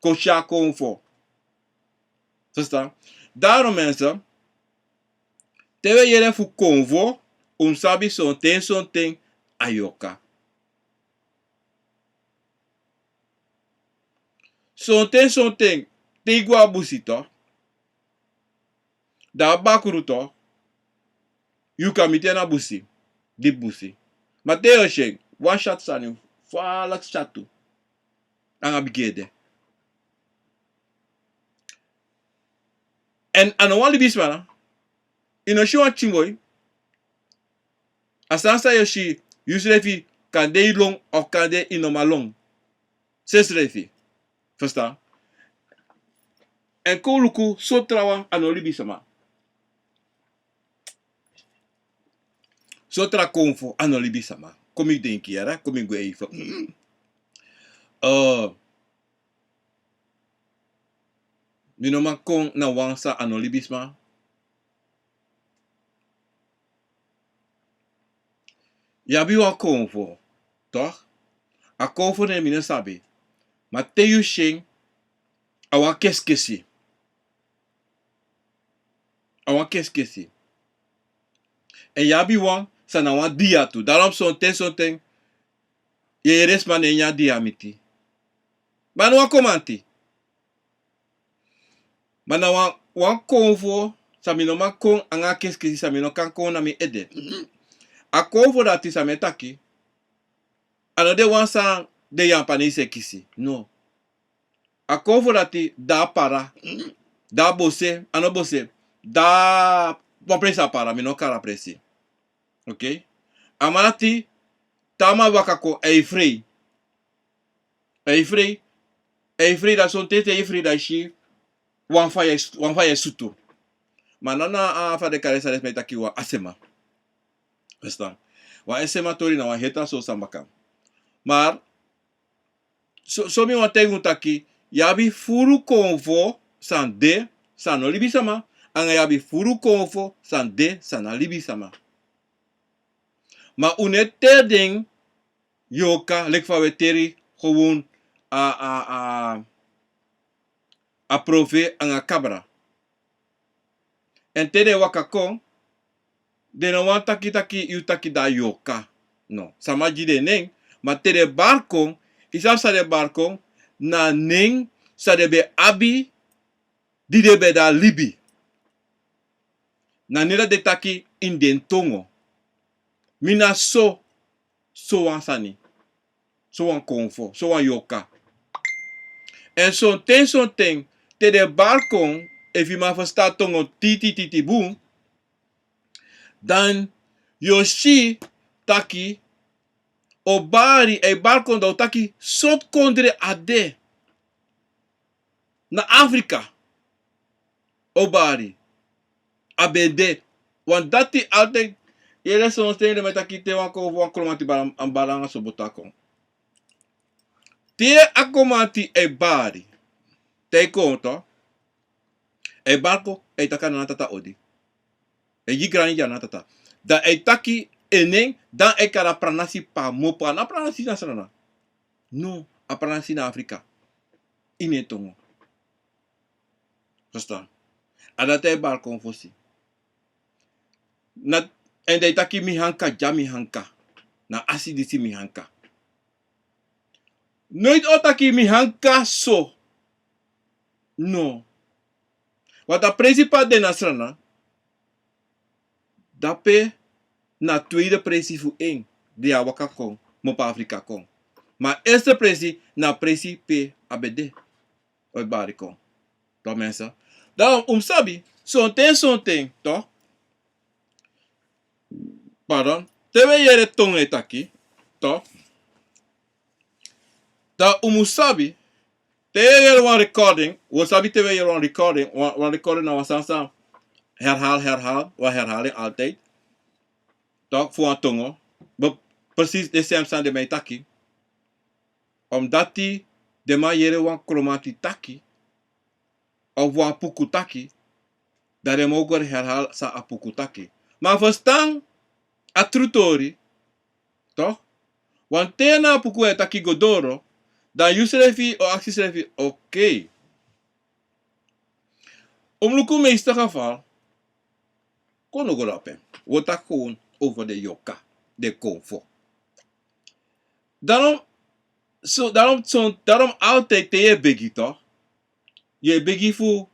Con sha convo. Verstaan? Daarom mensen, tewe jere fu convo, sabi sonten ayoka. Sonten tigwa busi to. Da bakuru to. Yuka mitena busi. Dip busi. Mateo sheng, one shot sani, falak shatu. Anga bigede. En anowali bismana, ino shiwa chimboy, asansa yoshi, yusrefi, kande long of kande inomalong. Sesrefi. Verstaan? En koluku sotrawa anolibi sama. Sotra konfo anolibi sama. Kom ik denk hier, kom ik even. Minoma kon na wansa anolibisma. Yabi wa konfo, toch? A konfo ne mine sabi. Matthew shing awa keskesi. En yabi wan sana wan dia tu. Daarom sonten ye resma ne nya dia miti. Manu wa komanti. Mana wan konfo samino ma kon anga keskesi samino kan kon na mi ede. A konfo dati sametaki. Anode wan san de yampani se kisi. No. A konfo dati da para. Da bose, ano bose. Da presa para, mino kara presi. Ok? Amanati tama wakako eifrei. Eifrei da son tete eifrei da shi wan faye sutu. Manana a fa de kare sa resmetaki wa asema. Verstaan? Wa asema tori na wa heta so sambaka. Maar so mi wa tengu taki yabi furu konvo san de san olibi sama. Anga yabi furu konvo san de san alibi sama. Maar unete ding yoka lekfa weteri gewoon a prove anga kabra. En tede wakakong de no wan taki yutaki da yoka. No, samaji de neng, maar tede barkong isam sa de barkong na neng sa de be abi di de be da libi. Na nila de taki in den tongo. Mina so wan sani. So wan konfo. So wan yoka. En zo'n ting. Te de balkon. If je maar verstaat tongo titi boom. Dan yoshi taki. Obari e balkon do taki. Sot kondre ade. Na Afrika. Obari. Abede. Want dati altijd. Yere son stede met taki te wan ko wan kromati baranga so botakon. Tie akomati e bari. Te konto. E barko e taka na tata odi. E yigrani ja na tata. Da e taki eneng dan e kara pranasi pa mopa na pranasi na sana. No, a pranasi na Afrika. Ine tongo. Verstaan? Ada te barko fosi. Na en de taki mihanka ja mihanka. Na asidisi mihanka. Nooit otaki mihanka so. No. Wat a principal de nasrana. Dape na tweede presi fu 1. Die awaka kon. Mopa Afrika kon. Maar eerste presi na presi pe ABD. Oi bari kon. Toch mensen? Daarom sabi. Zo'n ting. Toch? Pardon. Tewe yere tong etaki. Toch? Da sabi. Tewe yere wan recording. Sabi tewe yere wan recording. Wan recording na wasansa. Herhaal. Wan herhaling altijd. Toch? Voor een tongo. Precies de semsan de mij taki. Omdat die de ma yere wan kromati taki. Of wan puku taki. Dat de mogen herhaal sa a puku taki. Maar verstaan a trutori. Toch? Want tena puku e taki godoro. Dan yusrefi o aksisrefi oké. Omluku meeste geval. Kono go rapen. Wota gewoon over de yoka. De konfo. Daarom altijd te je begi toch? Je begi fu.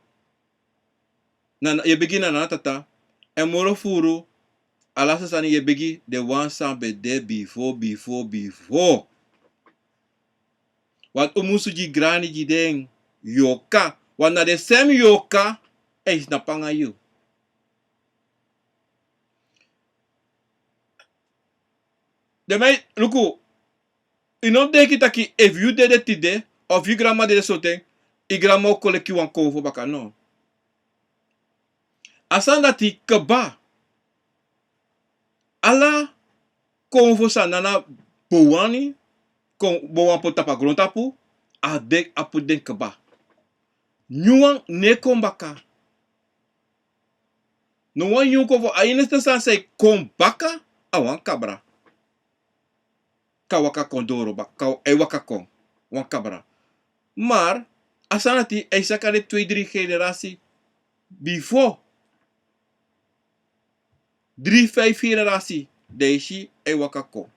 Je begi na tata. En moro furu. Alasa sani je begi de wansan be de before. Want umusu ji grani ji den yoka. Want na de sem yoka. Is na panga you. De mij, luku. You know denk taki if you did it today. Of you grandma did something. I grandma koleki wan konfo baka no. Asan dati keba. Ala konfo sa nana bowani. Bowan po tapa grondtapu. Adek apu den keba. Nyuang nekon baka. No wan yung konfo. Ayineste san say kon baka. Awan kabra. Kawaka kondoro baka. Ewaka kon. Wan kabra. Maar. Asanati. Eisaka de 2-3 generatie. Before. 3-5 generatie. Deishi ewaka kon.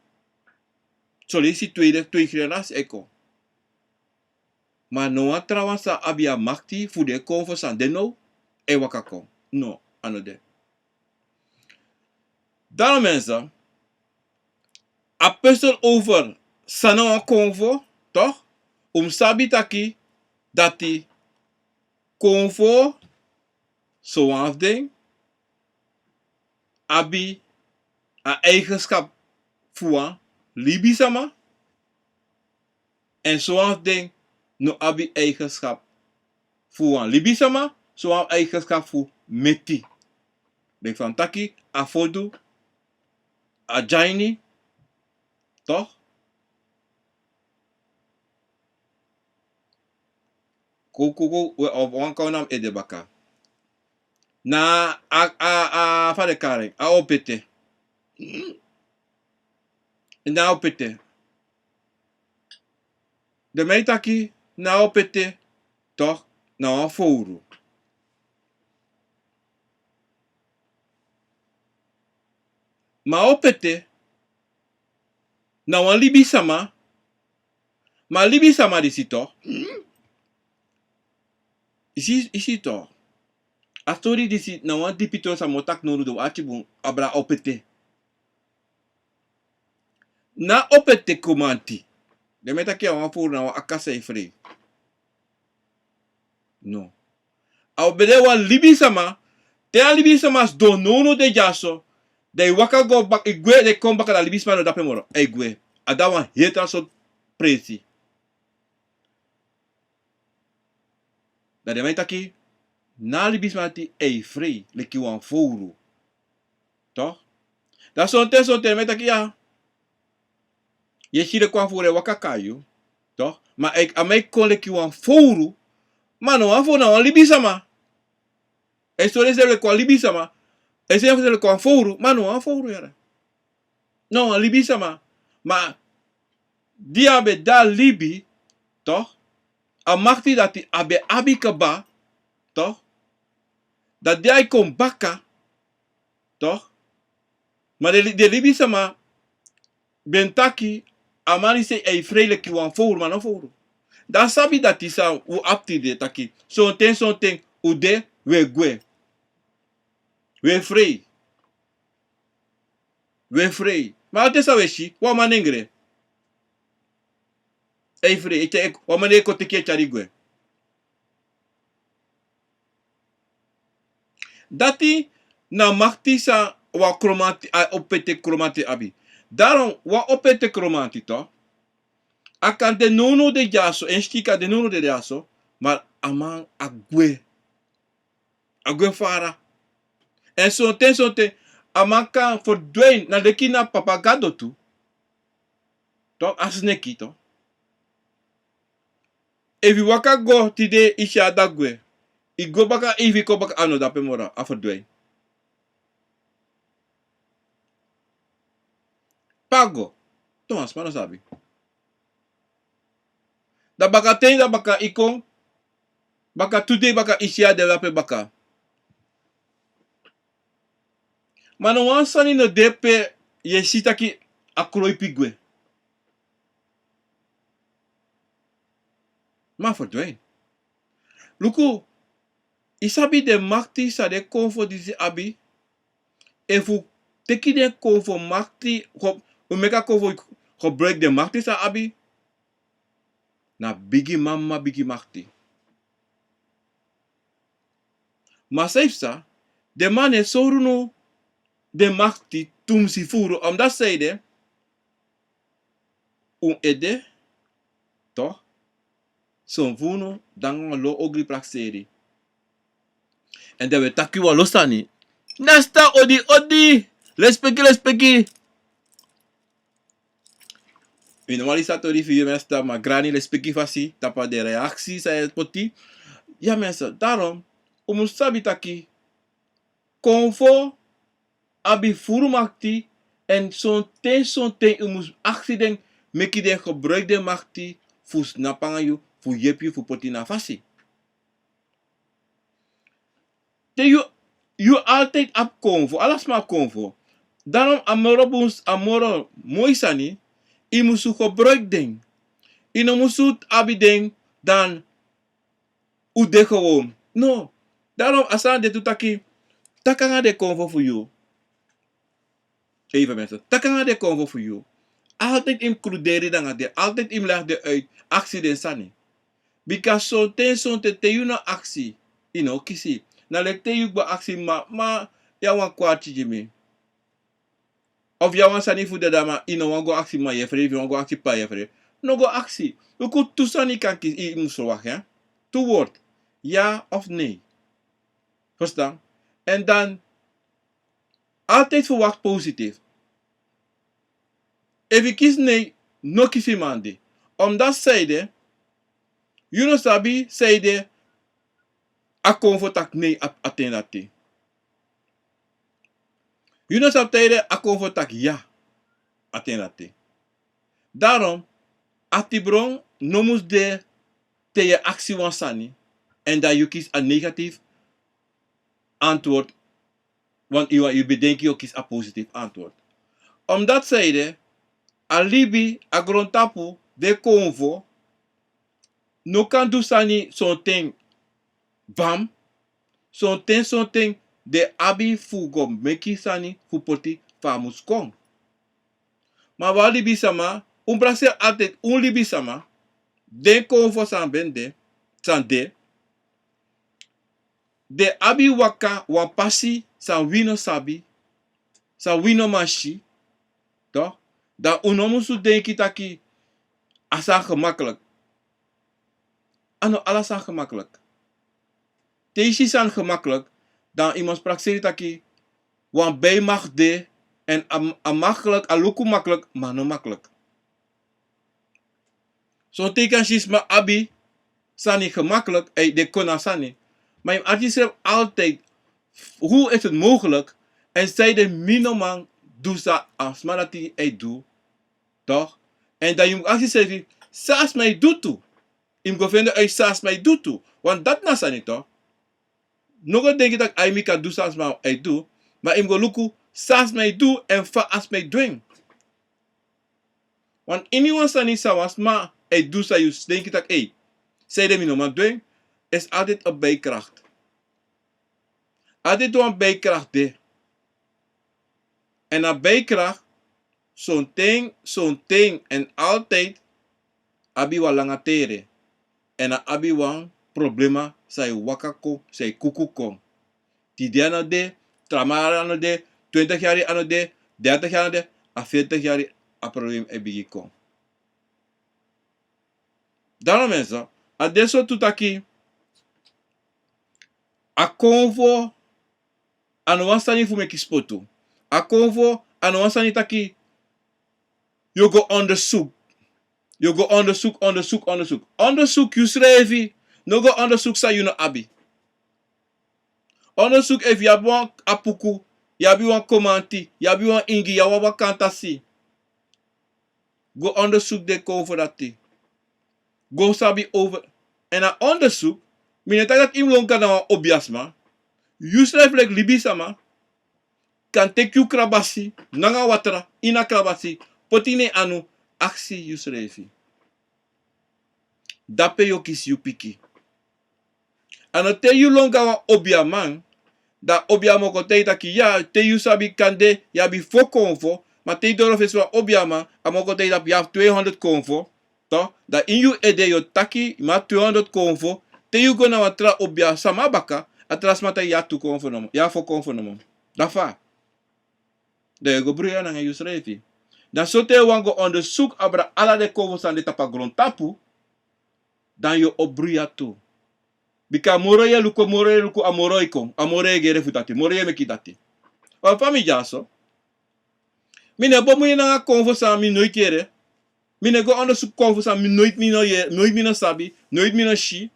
Solisi 2 generatie eko. Maar no trawansa abia makti fu de konfo san deno ewaka kon. No, anode. Daarom mensen. A person over sana konfo, toch? Sabi taki dati konfo so afding abi a eigenschap fuan libi sama en so afding no abi eigenschap fuan libi sama so af eigenschap fu meti. Denk van taki a fodu a jaini toch? Koko of wan kaunam edebaka. Na a fare karen a opete. Na opete. De meitaki na opete toch na fouru. Ma opete na wan libi sama. Ma libi sama disi toch? Isi toch? A story disi na wan dipito sa motak noru do achibun abra opete. Na opete kumanti. De meta kia wan furu na wan akase free. No. A obede wan libi sama. Te a libi sama do nono de jaso. De waka go bak igwe de kom baka da libi sama no dape moro. Igwe. Ada wan heta so presi. Da de meta ki. Na libi sama ti free. Leki wan furu. Toch? Da sonte meta ki ya. Je shire kwa fure waka kayu. Toch? Maar ik amai kon leki wan furu. Maar no wan furu na wan libi sama. E so le kwa libi sama. E se le kwa furu. Maar no wan furu yara. No wan libi sama. Maar die abe da libi. Toch? A makti dat die abe abi kaba. Toch? Dat die ay kon baka. Toch? Maar de libi sama. Bentaki. Amani se e frele ki wan furu. Maar no furu. Dan sabi dat die sa u apti de taki. Son ten. U de we gwe. We free. We free. Maar het is al weshi. Wa manengre. E free. Ite wa mane ko teke chari gwe. Dati na makti sa wa kromati opete kromati abi. Daarom wa opete kromati to. Akan de nono de jaso. En stika de nono de jaso. Maar aman agwe. Agwe fara. En son ten. Aman kan verdwijnen. Na de kina papagado tu. Toch? As neki to. Evi waka go tide isha dagwe. I go baka evi ko baka ano dape mora. A verdwijnen. Pago. Thomas, mano sabi. Da baka ten da baka ikong. Baka today baka isha de lape baka. Mano wansani no depe yeshita ki akroi pigwe. Maar verdwijnen. Luku, isabi de makti sa de konfo disi abi. Efu teki de konfo makti, umeka konfo gebruik de makti sa abi. Na bigi mama bigi makti. Maar sa, de man is soruno de makti tum si furu. Omdat zeide, ede, toch? Son vuno dan lo ogri praxeri. En dat we takiwa losani. Nesta odi. Respecti. In normalisatori fi mesta ma grani respecti fasi. Tapa de reactie sa poti. Ja mensen, daarom. Sabi taki. Konfo. Abi furu makti. En son ten accident. Meki de gebruik de makti. Fus napangayu. Fu yepi fu poti na fasi. Te you altijd op konvo, alles maar konvo. Daarom amoro moisani, I musu gebruik ding. I no musu abi ding dan ude gewoon. No. Daarom asan de tutaki, takanga de konvo voor you. Even mensen, takanga de konvo voor you. Altijd includeren dan de, altijd im leg de uit accident sani. Because so te you no actie, kisi. Na lekte you ba actie ma ya wan kwati jimi. Of ya wan sani fu de dama wan go actie ma yefre, wan go actie pa yefre. No go actie. You could tusani kan kis I muso wacht, ja. 2 woord. Ja of nee. Verstaan? En dan altijd verwacht positief. If je kies nee, no kisi mandi. Omdat zeide, you no sabi, zeide, a comfortak nee atendati. You no sabi zeide, a comfortak ja atendati. Daarom, atibron nomus de te je actie wansani. En dat je kiest een negatief antwoord. Want je bedenkt je kiest een positief antwoord. Omdat zeide, alibi agrontapu de convo no kan do sani zo'n ding bam Son ten de abi fu go meki sani fu poti famus kong. Maar waar libi sama, brase altijd libi sama, den kon voor san bende, san de abi waka wan pasi san wino sabi, san wino mashi, toch? Dan unomusu denki taki asan gemakkelijk. Ano alasan gemakkelijk. Teisi san gemakkelijk, dan iemand sprak taki wan bij mag de en makkelijk, aluku makkelijk, maar no makkelijk. Zo teken is maar abi sani gemakkelijk, de kona sani. Maar je artiest altijd, hoe is het mogelijk? En zij de minoman doet dat als maar dat hij doet, toch? En dat je moet actie zeggen, saas mij doet toe. Je moet vinden uit saas mij doet toe. Want dat na sani toch? Nog denk ik dat hij kan doen saas maar hij doet. Maar je moet lukken, saas mij doet en fa as mij doen. Want iemand sani saas maar hij doet sa je denk ik dat zij de minoman doen, is altijd een bijkracht. Altijd een bijkracht de. En een bijkracht, zo'n ting en altijd abi wa langatere. En a abi wan problema say wakako, say kukukong. Tidiana de, tramara ano de, 20 jaar ano de, 30 jaar ano de, a 40 jaar a probleem e bigi kong. Daarom mensen, a deso tutaki, a konvo, ano wansani fu meki spoto. A konvo, ano wansani taki, you go onderzoek. Je go onderzoek. Onderzoek, je schrijft. No go onderzoek sa you no abi. Onderzoek if je wan apuku, je wan komanti, je wan ingi, je wan kantasi. Go onderzoek de ko voor dat ti. Go sabi over. En na onderzoek, mineta dat iemand kan na obiasma. You schrijft like libisama. Kan take you krabasi, nanga watra, ina krabasi, potine anu, actie you schrijft. Dape yo kis you piki. Ano te you longa wan obia man, da obia mo kote taki ya, te you sabi kande, ya bi fo konfo, maar te dorof is wan obia man, amo kote dat ya 200 konfo, to, da in you ede yo taki, ma 200 konfo, te you gona wan tra obia sama baka, atras mata ya 2 konfo nomo, ya fo konfo nomo. Da fa. De go bruya na you srefi. Dan so te wan go onderzoek abra ala de konfo san de tapa grondtapu, dan yo obruya tu. Bika moroye luko amoroy kon. Amoroye gere futati. Moroye mekidati. Wa famiglia so. Mine bo mu na konfo sa mi nooit kere. Mine go onderzoek konfo sa mi nooit mino sabi. Nooit mino shi.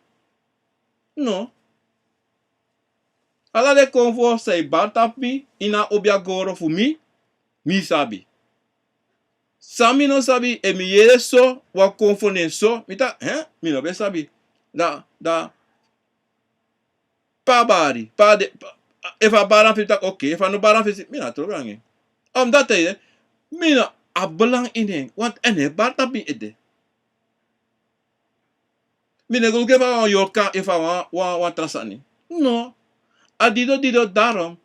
No. Ala de konfo say batapi ina obia goro fu mi sabi. Sami no sabi e mi yere so wa konfo ne so. Mita, mi no be sabi. Da pa bari, if a baran fit tak oké, if a no baran fit, mina trobrangin. Omdat hij, mina a belang in hen, want ene bartapi ede. Mina go give a yorka if a wan trasani. No, a dido daarom,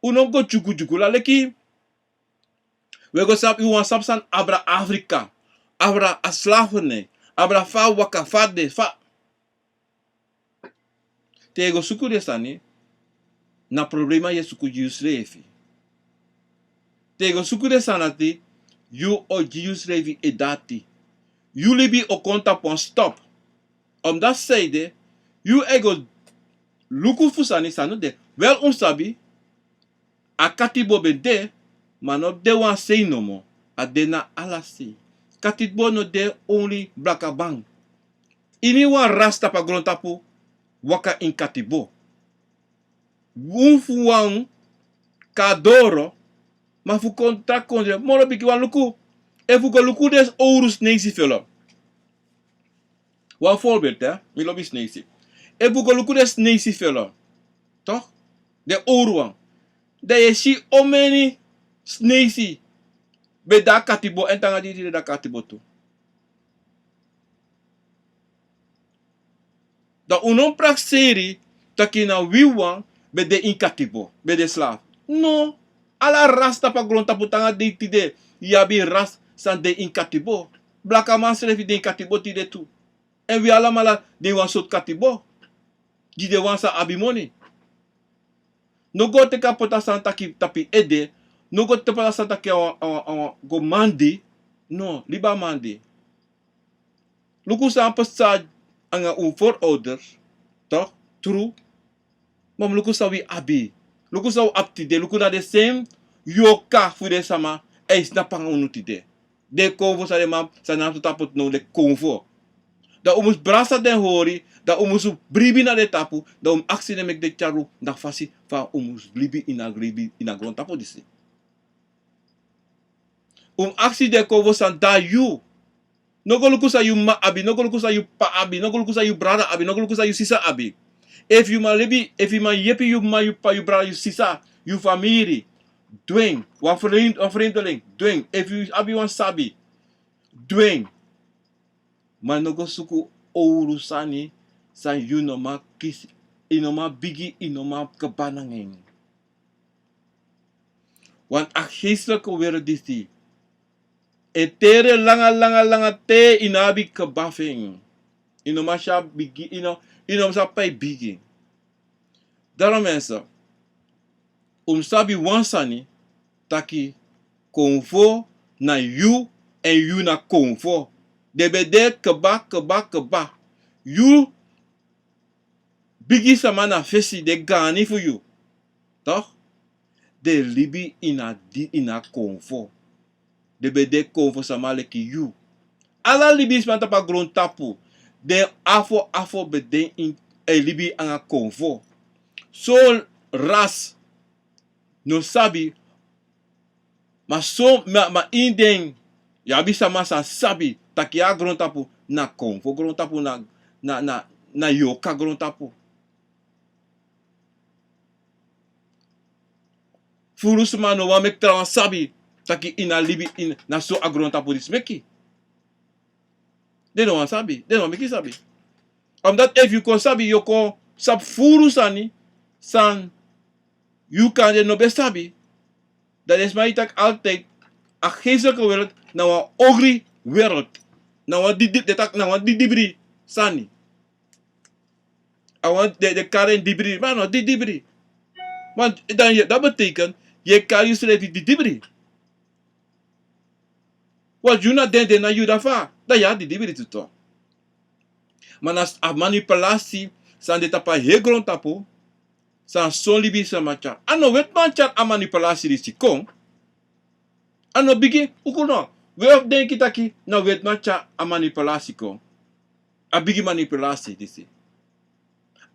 uno go jugu la leki. We go sap, wan sapsan abra Afrika, abra a slavernij, abra fa waka, fa de, fa. Tego suku de sani, na problema je suku jusrefi. Tego suku de sanati, you o jusrefi edati. You libi o konta pon stop. Om dat zeide, you ego luku fusani sanu de, wel onsabi, a katibo be de, maar no de wan say no mo, a de na alasi. Katibo no de only blakabang. Ini wan rasta pa grondtapu, waka in katibo. Unfu wan kadoro, maar fu contract konje, moro biki wan luku. E fu go luku des ourus neisi velo. Wan voorbeeld, hè? Mi lobby neisi. E fu go luku des neisi velo. Toch? De ouro wan. De je si omeni neisi. Be da katibo en tanga di da katibo tu. Da unon prak seri, taki na wiwan be de inkatibo, be de slaaf. No, ala ras tapa grond tapu tanga de tide, yabi ras san de inkatibo. Blaka man srefi de inkatibo tide tu. En we alamala de wan sot katibo. Di de wan sa abimoni. No go te kapota san taki tapi ede, no go te kapota san taki go mandi, no, liba mandi. Luku sa pasad ang voorouders, toch? True. Maar luku sa wi abi. Luku sa apti de, luku na de same yoka fu de sama, eis na pangunuti de. De konvo sa de mam, sa naam tapot no de konvo. Da umus brasa den hori, da umus bribi na de tapu, da aksi de mek de charu, da fasi fa umus blibi ina grond tapu disi. Aksi de konvo san da you. No go luku sa you ma abi, no go luku sa you pa abi, no go luku sa you brada abi, no go luku sa you sisa abi. If you ma yepi you ma you pa you brada you sisa, you family, dwing, wan vreemdeling, dwing. If you abi wan sabi, dwing. Maar no go suku ouro sani, san you no ma kisi, inoma bigi, inoma kabanangeng. Want geestelijke wereld is die. Etere langa te inabi kabafing. Inoma sha bigi, inom sa pay bigi. Daarom mensen, sabi wansani, taki konvo na you en you na konvo. De bede keba. You bigi sama na fesi de gani for you. Toch? De libi ina konvo. De bede konvo sama leki you. Ala libi is manta pa grond tapu. De afo bede in libi anga konvo. So ras no sabi ma inden yabi sama sa sabi takia grond tapu na konvo grond tapu na yoka grond tapu. Furu suma no wa mek trawan sabi taki ina libi in na so agron tapu dis meki. De no wan sabi, de no meki sabi. Omdat if you kon sabi you kon sab furu sani san you kan de no be sabi. Dat is mij tak altijd a geestelijke wereld na wa ogri wereld. Na wa di dibri sani. Want de karen dibri, maar no di dibri. Want dat betekent je kan je schrijven die dibri. Wat je na den na je dafa, dat ja die dibri tuto. Maar als a manipulatie san de tapa he grond tapo, san son libi sa macha. Ano wet macha a manipulatie disi kom. Ano bigi ukuno. We of denk kitaki na wet macha a manipulatie kom. A bigi manipulatie disi.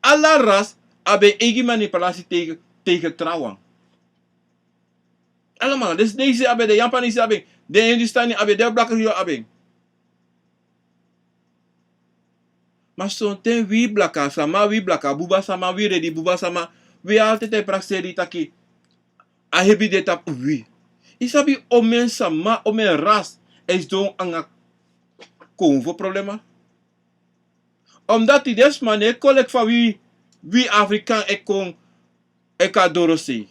Alla ras abe egi manipulatie tegen trouwen. Allemaal, dus deze abe de Japanese abe, de Hindustani abe, de blakke abe. Maar zo'n ten wie blakka, sama wie blakka, buba sama wie ready, buba sama, wie altijd een praxeri taki. A hebi de tap wie. Isabi omen sama, omen ras, is don anga konvo problema. Omdat die desmane collect van wie Afrikaan kon ekadorose.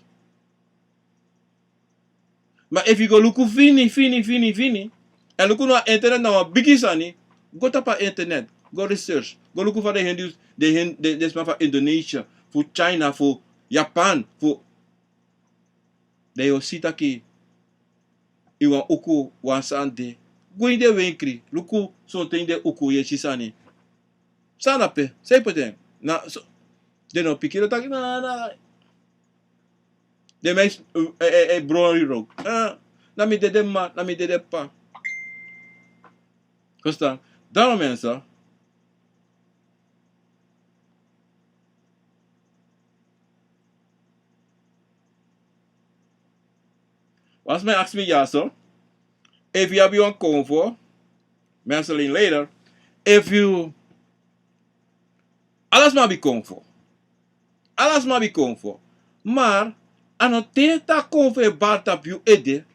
Maar if you go look fini. En look naar internet nou bigisani, go tapa internet, go research, go look voor de Hindus, de van Indonesië, voor China, voor Japan, voor de yo sitaki. Iwan uku wansande. Go in de winkri, luku so de uku ye chisani. Sanape, sei poten. Na so de no pikiro taki na. De meis brori rook. Na mi de ma, na mi de pa. Verstaan? Daarom mensen. Was mij ask me ja zo. If you have your convo, mensen later. If you alles maar be convo. Alles maar be convo. Maar ano teta convo e batap you ede.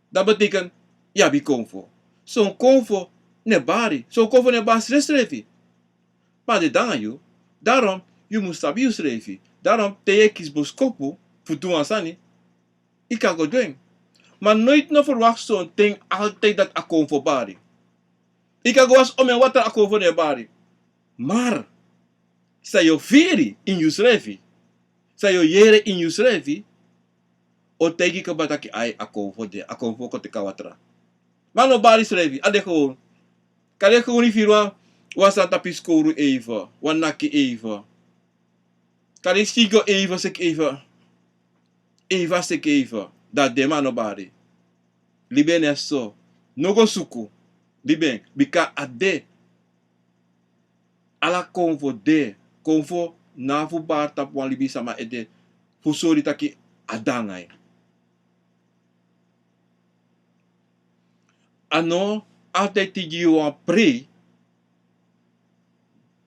Dat betekent ja be convo. Zo'n convo ne bari. Zo'n convo ne bas restrefi. Maar de dan you. Daarom je moet sabi schrijven. Daarom te je kies boskopu, voor doen ansani, ik kan go doen. Maar nooit nog verwacht zo'n ding altijd dat ik kom voor bari. Ik kan gewoon om en wat er voor de bari. Maar, sa je veri in je schrijven, sa je jere in je schrijven, o tegi ka bataki ai ako voor de, ako voor kote kawatra. Maar no bari schrijven, ade gewoon. Kan je gewoon niet vierwa, was aan tapiskoru even, wanaki even. Kan je stigo even, sek even. Eva sek even. Dat de man no bari. Liben is zo. Nogo suku. Liben. Bika ade. Ala konvo de. Konvo na fu bar tap wan libi sama ede. Fusori taki adangay. Ano, altijd tigi wan pre.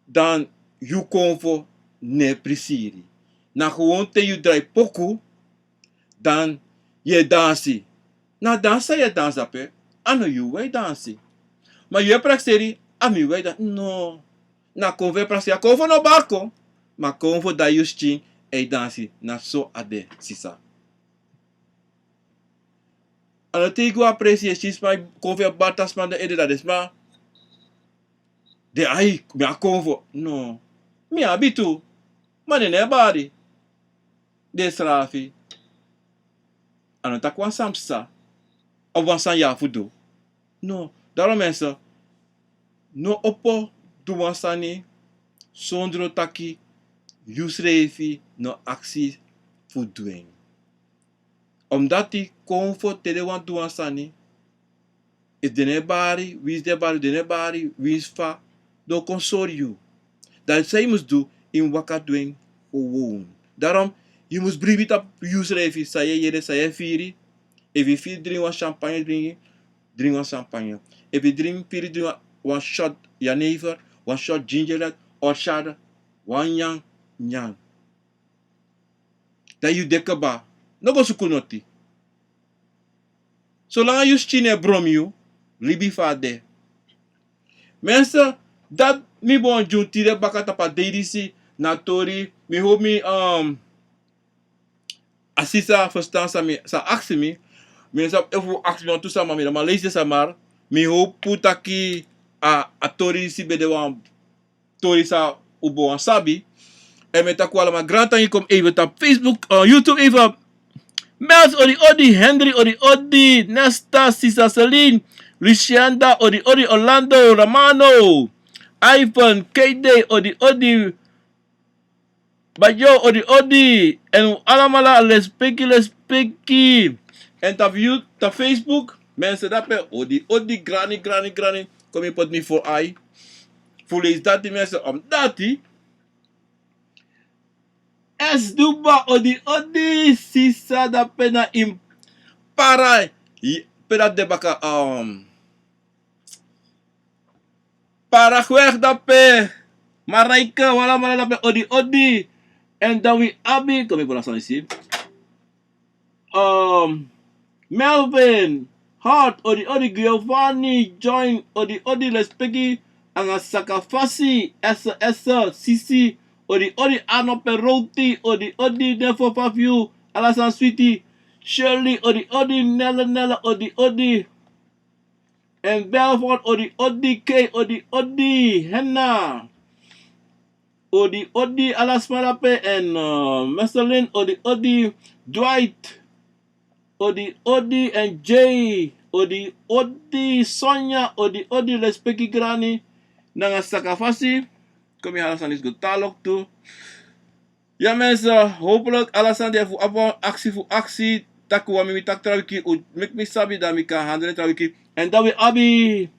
Dan you konvo ne prisiri. Na gewoon te you draai poku. Dan je dansi. Na dansa je dansa pe. Ano you wij dansi. Maar je praxeri. Ami wij dan. No. Na konve praxeri. Konvo no barco. Maar konvo da justin. E dansi. Na so ade sisa. Ano tego aprecie. Chisma konve batas man de ede da desma. De ai. Mi a konvo. No. Mi abitu. Maar ne bari. De srafi. Ano takwa samsa. Of wansan ja fudo. No. Daarom mensen. No oppo. Du wansani. Sondro taki. Yusrefi. No actie. Fudoen. Omdat die comfort te de wan du wansani. Is de nebari. Wie is de bari. De nebari. Wie is fa. Do consori you. Dat zij moest doen. In waka doen. Gewoon. Daarom. Je moet brief op Yusrefi. Saye jere. Saye firi. If you feel drink one champagne drink one champagne. If you drink piri drink one shot jenever, one shot ginger ale, or shot one yang. Dat you dekaba. No go sukunoti. Zolang you chine brom you, libi fade. Mensen, dat mi bon junti de bakata pa dedisi na tori, mi hoop mi assisa verstaan sa aksi mi. Mensen, even aksi mi tu sama mi, maar lees je samar. Mi hoop putaki a tori si bede wan tori sa ubo wan sabi. En met akwa ma granta je kom even op Facebook, YouTube even. Mels odi Henry odi Nesta Sisa Celine Lucianda odi Orlando Romano Ivan Kede odi Bayo odi en allemaal lespeki en ta Facebook mensen dat pe odi granny kom je pot me voor ai voel eens dat die mensen om dat die es duba odi sisa da pena im para pena de baka para da pe Maraika wala da pe odi en dan we abi kom ik voor aan zien Melvin Hart odi Giovanni join odi lespeki anga sakafasi essa sisi odi ano peroti odi defo fafiu alasan sweetie Shirley odi nella odi en Belfort odi K odi Henna odi alasmalape en Marceline odi Dwight odi en Jay odi Sonia odi lespeki grani nanga sakafasi. Kom je Alasan is goed talok toe. Ja mensen, hopelijk Alasan die voor actie. Taku wa mi tak trawiki u mek mi sabi da mi kan handle trawiki. En dat we abi.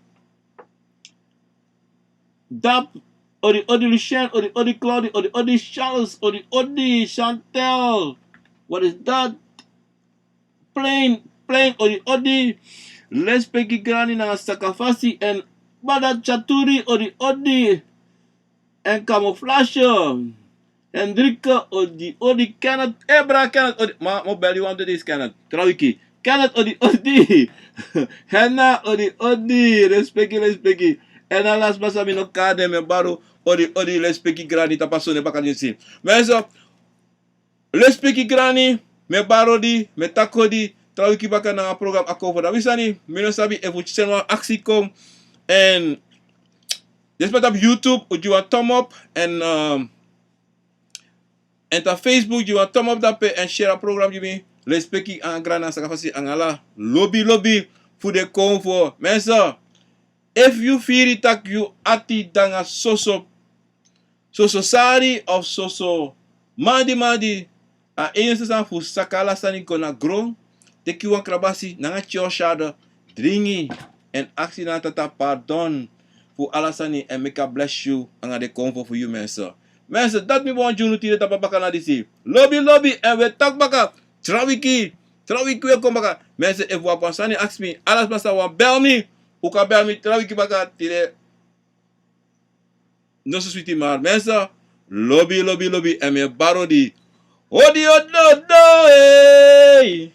Dap odi Lucien, odi Claudia, odi Charles, odi Chantel. What is that? Plain odi lespeki grani na sakafasi en bada chaturi odi en camouflage. Hendrika odi Kenneth Ebra Kenneth odi ma bel you under this Kenneth Trawiki Kenneth odi Henna odi respecti En alas basa mi no kade me baro odi le speki grani ta pasone baka nisi. Mensen, le speki grani me baro di, me tako di, trouwens ki baka na program ako da wisani, mi no sabi e fu channel aksi kom en despite op YouTube, u een thumb up en ta Facebook, je een thumb up dape en share a program je me. Le speki aan grana sakafasi angala lobby voor de convo. Mensen, if you feel it tak you ati danga soso sari of soso madi a ense san fu sakala sani kona gron te ki wan krabasi nanga choshada dringi en aksi na tata pardon voor alasani en make a bless you anga de convo voor you mensen. Mensen, dat mi bon junu tire tapa baka na disi. Lobby en we tak baka trawiki we kom baka. Mensen, if wa pansani ask me alas masa wan bel me. U kan bel me trawiki baka tire no so sweetie maar. Mensen, lobby en me baro di. Odi odo do hey.